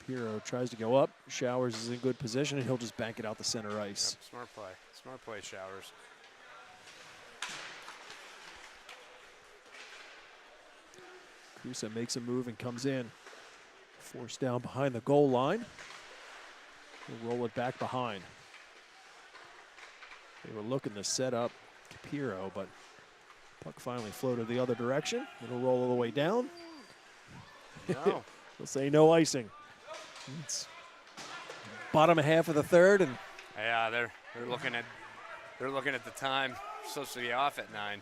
Capiro tries to go up. Showers is in good position, and he'll just bank it out the center ice. Yep, smart play. Smart play, Showers. Kusa makes a move and comes in. Forced down behind the goal line. We'll roll it back behind. They were looking to set up Capiro, but puck finally floated the other direction. It'll roll all the way down. No. They'll say no icing. It's bottom half of the third, and yeah, they're looking at the time. Supposed to be off at 9.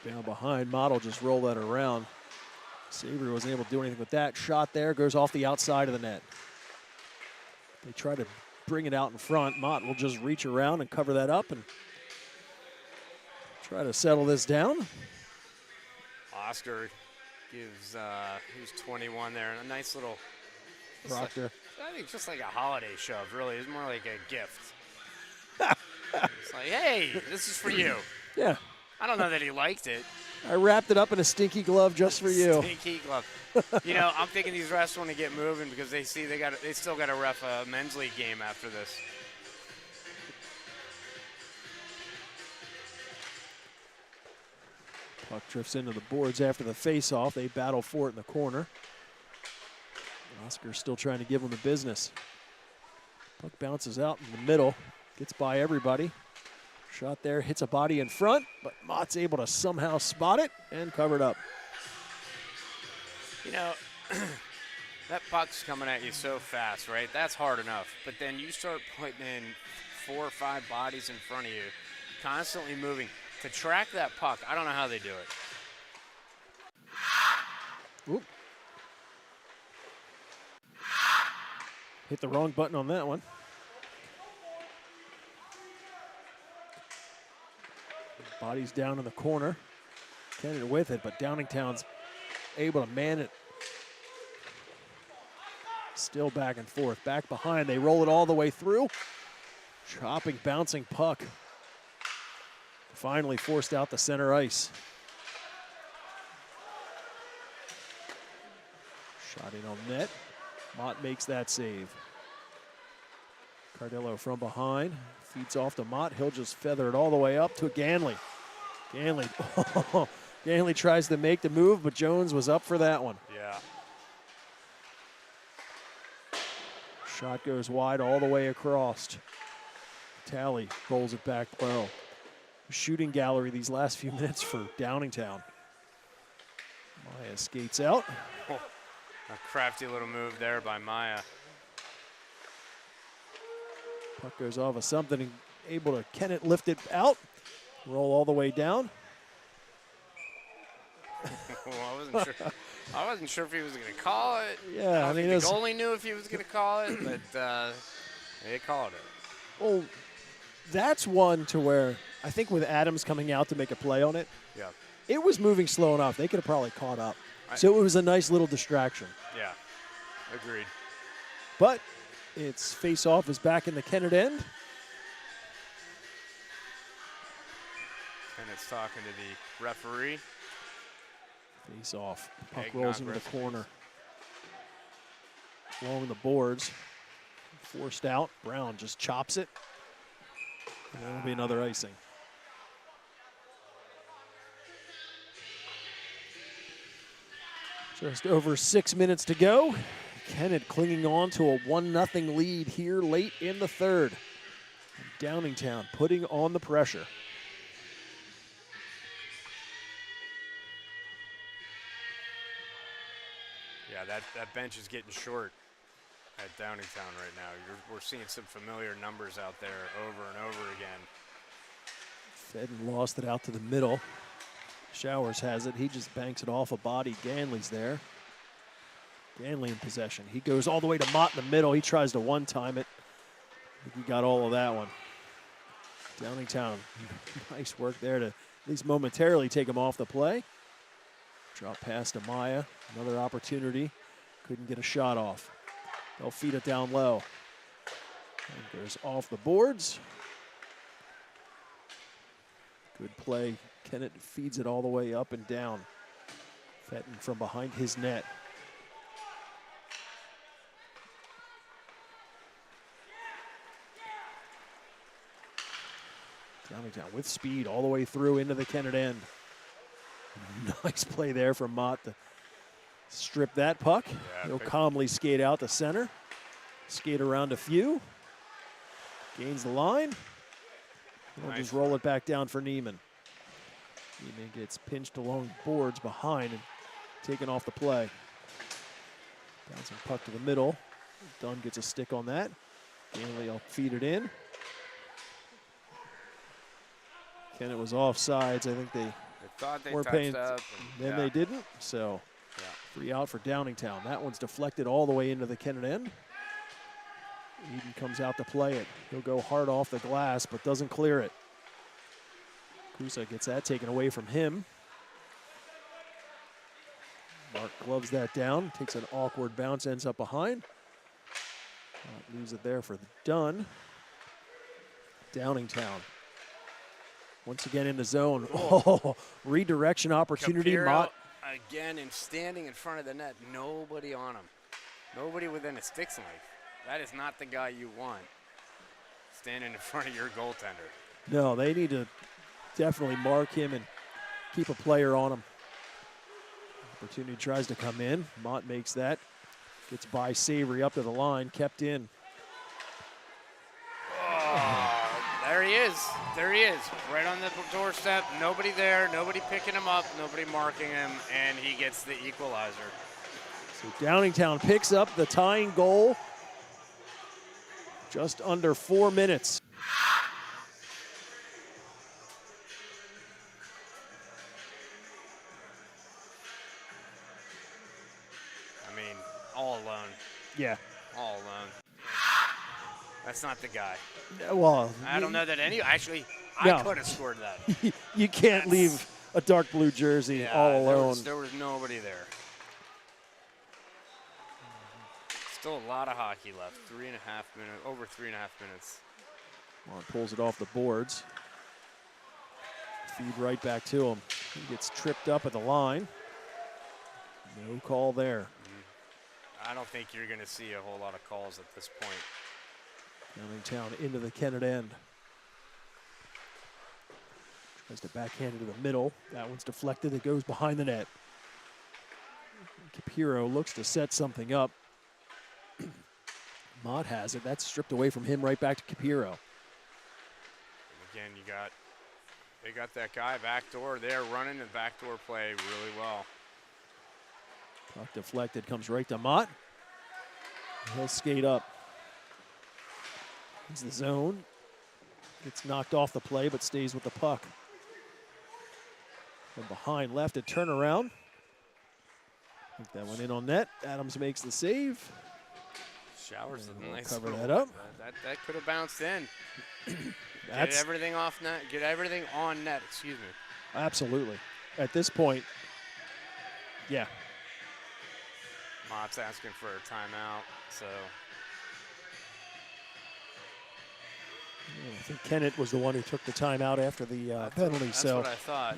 Down behind, Model just roll that around. Savory wasn't able to do anything with that. Shot there, goes off the outside of the net. They try to bring it out in front. Mott will just reach around and cover that up and try to settle this down. Oscar gives, who's 21 there, a nice little Proctor. I think just like a holiday shove, really. It's more like a gift. It's like, hey, this is for you. Yeah. I don't know that he liked it. I wrapped it up in a stinky glove just for you. Stinky glove. You know, I'm thinking these refs want to get moving because they see they still got to ref a men's league game after this. Puck drifts into the boards after the face-off. They battle for it in the corner. Oscar's still trying to give him the business. Puck bounces out in the middle, gets by everybody. Shot there, hits a body in front, but Mott's able to somehow spot it and cover it up. You know, that puck's coming at you so fast, right? That's hard enough. But then you start putting in 4 or 5 bodies in front of you, constantly moving. To track that puck, I don't know how they do it. Oop. Hit the wrong button on that one. Body's down in the corner. Kennett with it, but Downingtown's able to man it. Still back and forth. Back behind, they roll it all the way through. Chopping, bouncing puck. Finally forced out the center ice. Shot in on net. Mott makes that save. Cardillo from behind. Feeds off to Mott. He'll just feather it all the way up to Ganley. Ganley tries to make the move, but Jones was up for that one. Yeah. Shot goes wide all the way across. Tally rolls it back low. Shooting gallery these last few minutes for Downingtown. Maya skates out. Oh, a crafty little move there by Maya. Puck goes off of something and able to Kennett lift it out. Roll all the way down. Well, I wasn't sure if he was going to call it. Yeah, I mean, the goalie knew if he was going to call it, but they called it. Well, that's one to where I think with Adams coming out to make a play on it, yeah, it was moving slow enough. They could have probably caught up. So it was a nice little distraction. Yeah, agreed. But its face-off is back in the Kennett end. Kennett's talking to the referee. Face-off. Puck rolls into the corner. Along the boards. Forced out. Brown just chops it. And that'll be another icing. Just over 6 minutes to go. Kennett clinging on to a 1-0 lead here late in the third. Downingtown putting on the pressure. Yeah, that bench is getting short at Downingtown right now. We're seeing some familiar numbers out there over and over again. Fedden lost it out to the middle. Showers has it. He just banks it off a body. Ganley's there. Ganley in possession. He goes all the way to Mott in the middle. He tries to one-time it. I think he got all of that one. Downingtown, nice work there to at least momentarily take him off the play. Drop pass to Maya. Another opportunity. Couldn't get a shot off. They'll feed it down low. And goes off the boards. Good play. Kennett feeds it all the way up and down. Fetton from behind his net. Downingtown with speed all the way through into the Kennett end. Nice play there from Mott to strip that puck. Yeah, He'll calmly skate out to center. Skate around a few. Gains the line. He'll Nice just roll it back down for Neiman. Neiman gets pinched along boards behind and taken off the play. Bouncing puck to the middle. Dunn gets a stick on that. Ganley will feed it in. Kennett was offsides. I think they thought they weren't touched paying. up. Then they didn't. So free out for Downingtown. That one's deflected all the way into the Kennett end. Eden comes out to play it. He'll go hard off the glass, but doesn't clear it. Kusa gets that taken away from him. Mark gloves that down, takes an awkward bounce, ends up behind. Leaves it there for the Dunn. Downingtown. Once again in the zone. Oh, redirection opportunity. Capiro Mott. again and standing in front of the net. Nobody on him. Nobody within a stick's length. That is not the guy you want standing in front of your goaltender. No, they need to definitely mark him and keep a player on him. Opportunity tries to come in. Mott makes that. Gets by Savory up to the line, kept in. Oh, there he is. There he is. Right on the doorstep. Nobody there. Nobody picking him up. Nobody marking him. And he gets the equalizer. So Downingtown picks up the tying goal. Just under 4 minutes. I mean, all alone. Yeah. All alone. That's not the guy. Well, I don't know that actually, No. I could have scored that. you can't leave a dark blue jersey all alone. There was nobody there. Still a lot of hockey left. 3.5 minutes, over 3.5 minutes. Well, pulls it off the boards. Feed right back to him. He gets tripped up at the line. No call there. I don't think you're going to see a whole lot of calls at this point. Downingtown into the Kennett end. Tries to backhand it to the middle. That one's deflected. It goes behind the net. Capiro looks to set something up. Mott has it. That's stripped away from him right back to Capiro. Again, they got that guy backdoor there running the backdoor play really well. Puck deflected, comes right to Mott. He'll skate up. It's the zone. Gets knocked off the play, but stays with the puck. From behind left, a turnaround. I think that went in on net. Adams makes the save. Showers a nice cover little- that up. That could have bounced in. That's Get everything off net. Get everything on net. Excuse me. absolutely. At this point, yeah. Mott's asking for a timeout, so I think Kennett was the one who took the timeout after the penalty. that's So what I thought.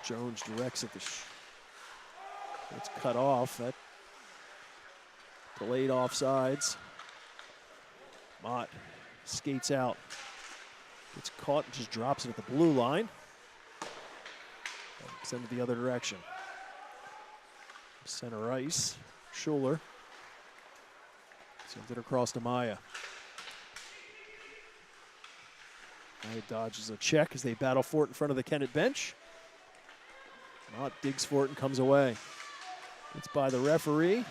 Jones directs it. It's cut off. That delayed offsides. Mott skates out. Gets caught and just drops it at the blue line. Send it the other direction. Center ice. Schuler Sends it across to Maya. Maya dodges a check as they battle for it in front of the Kennett bench. Mott digs for it and comes away. It's by the referee.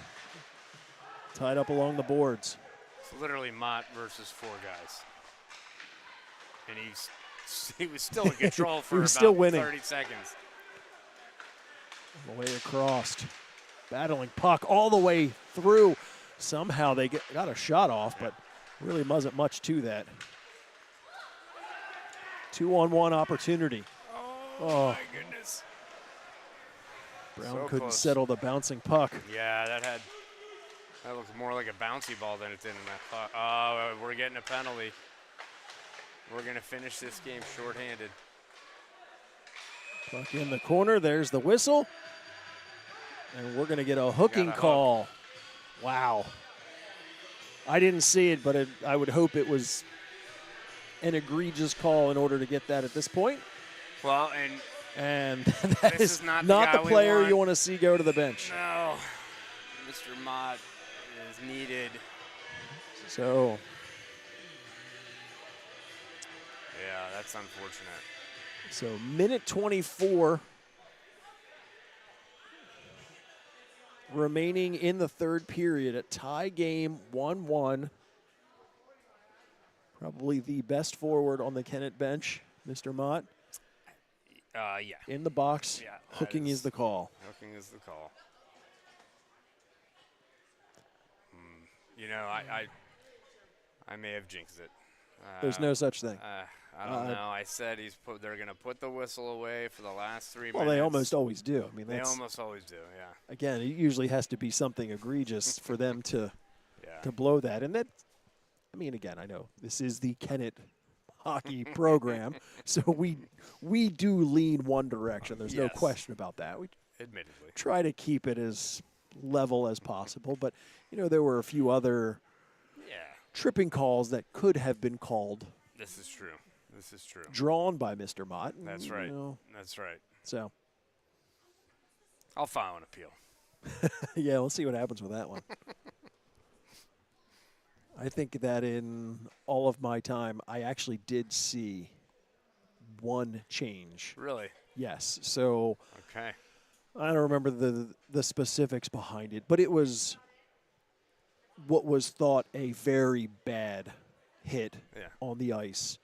Tied up along the boards. It's literally Mott versus 4 guys. And he was still in control for about still winning. 30 seconds. All the way across. Battling puck all the way through. Somehow they got a shot off, but really wasn't much to that. 2-on-1 opportunity. Oh, my goodness. Brown So couldn't close. settle the bouncing puck. Yeah, that looked more like a bouncy ball than it did in that puck. Oh, we're getting a penalty. We're going to finish this game shorthanded. Puck in the corner. There's the whistle. And we're going to get a hooking call. Wow. I didn't see it, but I would hope it was an egregious call in order to get that at this point. Well, and that this is not the player want. you want to see go to the bench. No. Mr. Mott is needed. So. Yeah, that's unfortunate. So minute 24 remaining in the third period. A tie game, 1-1. Probably the best forward on the Kennett bench, Mr. Mott. Yeah. In the box, Yeah, hooking is the call. Hooking is the call. You know, I may have jinxed it. There's no such thing. I don't know. I said they're going to put the whistle away for the last 3 minutes. Well, they almost always do. I mean, they almost always do, yeah. Again, it usually has to be something egregious for them to blow that. And that, I mean, again, I know this is the Kennett hockey program, so we do lean one direction. There's no question about that. We admittedly try to keep it as level as possible, but there were a few other tripping calls that could have been called. This is true. Drawn by Mr. Mott. That's right. That's right. So I'll file an appeal. yeah, let's see what happens with that one. I think that in all of my time, I actually did see one change. Really? Yes. So okay. I don't remember the specifics behind it, but it was what was thought a very bad hit on the ice.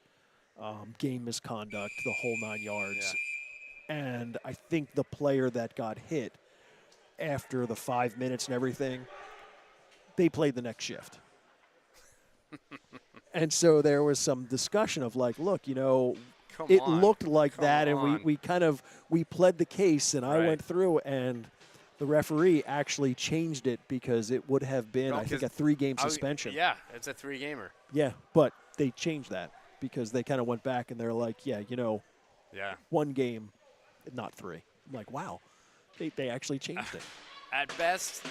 Game misconduct, the whole 9 yards. Yeah. And I think the player that got hit after the 5 minutes and everything, they played the next shift. And so there was some discussion of like, look, it looked like that, and we pled the case, and I went through, and the referee actually changed it because it would have been, I think, a 3-game suspension. Yeah, it's a 3-gamer. Yeah, but they changed that because they kind of went back and they're like, 1 game, not 3. I'm like, wow, they actually changed it. At best,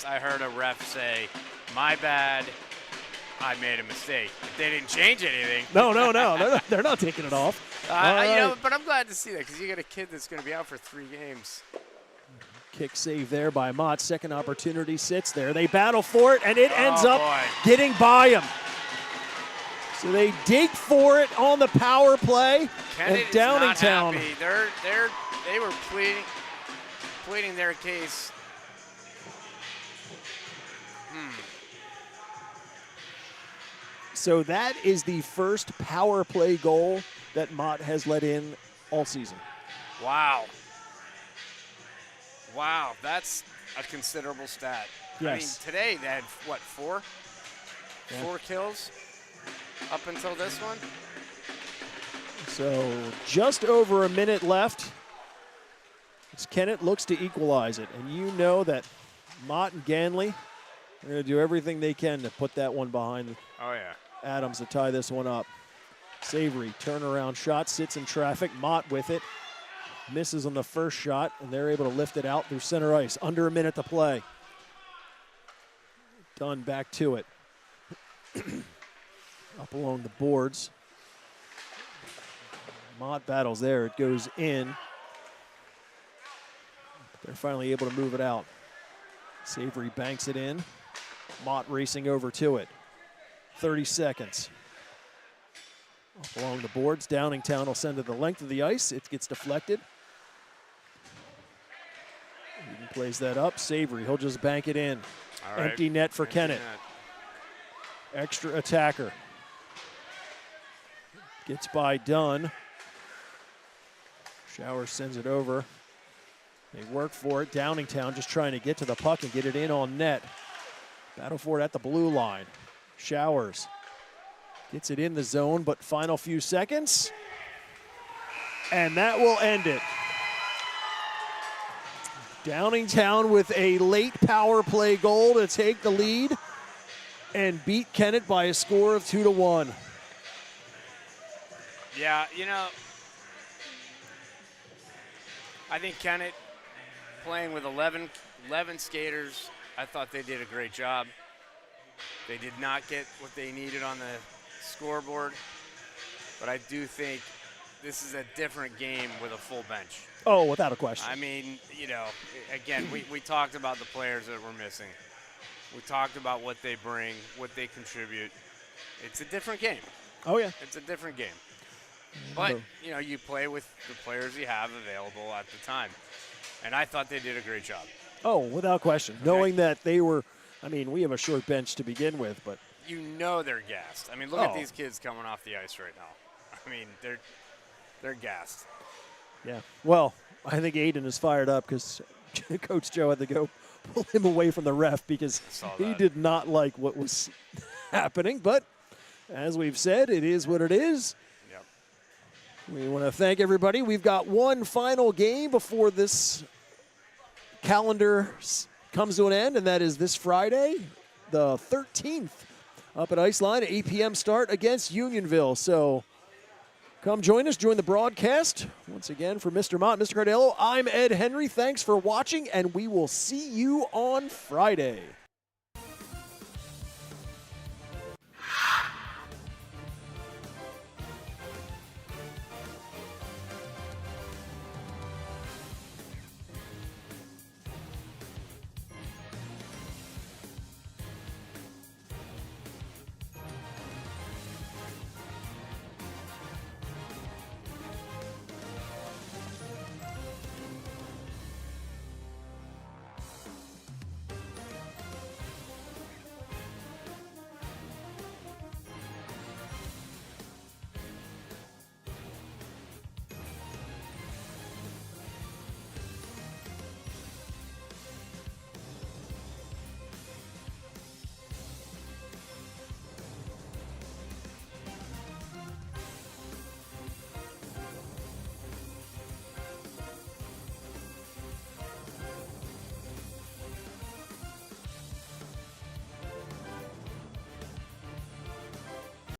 I heard a ref say, "My bad, I made a mistake." They didn't change anything. No, they're not taking it off. But I'm glad to see that because you got a kid that's going to be out for 3 games. Kick save there by Mott. Second opportunity sits there. They battle for it, and it ends up getting by him. So they dig for it on the power play. Kennett and Downingtown. Is not happy. They were pleading their case. So that is the first power play goal that Mott has let in all season. Wow. Wow, that's a considerable stat. Yes. I mean, today they had, 4? Yeah. 4 kills up until this one? So just over a minute left. As Kennett looks to equalize it. And you know that Mott and Ganley are going to do everything they can to put that one behind Adams to tie this one up. Savory turnaround shot, sits in traffic. Mott with it. Misses on the first shot, and they're able to lift it out through center ice. Under a minute to play. Dunn back to it. Up along the boards. Mott battles there. It goes in. They're finally able to move it out. Savory banks it in. Mott racing over to it. 30 seconds. Up along the boards, Downingtown will send it the length of the ice. It gets deflected. Eden plays that up. Savory, he'll just bank it in. All right. Empty net for Kennett. Extra attacker. Gets by Dunn. Showers sends it over. They work for it. Downingtown just trying to get to the puck and get it in on net. Battle for it at the blue line. Showers gets it in the zone, but final few seconds. And that will end it. Downingtown with a late power play goal to take the lead and beat Kennett by a score of 2-1. Yeah, you know, I think Kennett playing with 11 skaters, I thought they did a great job. They did not get what they needed on the scoreboard, but I do think this is a different game with a full bench. Oh, without a question. I mean, you know, again, we talked about the players that we're missing. We talked about what they bring, what they contribute. It's a different game. Oh, yeah. It's a different game. But, you know, you play with the players you have available at the time. And I thought they did a great job. Oh, without question. Okay. Knowing that they were, I mean, we have a short bench to begin with, but. You know they're gassed. I mean, look at these kids coming off the ice right now. I mean, they're gassed. Yeah. Well, I think Aiden is fired up because Coach Joe had to go pull him away from the ref because he did not like what was happening. But as we've said, it is what it is. Yep. We want to thank everybody. We've got one final game before this calendar comes to an end, and that is this Friday, the 13th, up at Iceline, at 8 p.m. start against Unionville. So come join us, join the broadcast. Once again, for Mr. Mott, Mr. Cardello, I'm Ed Henry. Thanks for watching, and we will see you on Friday.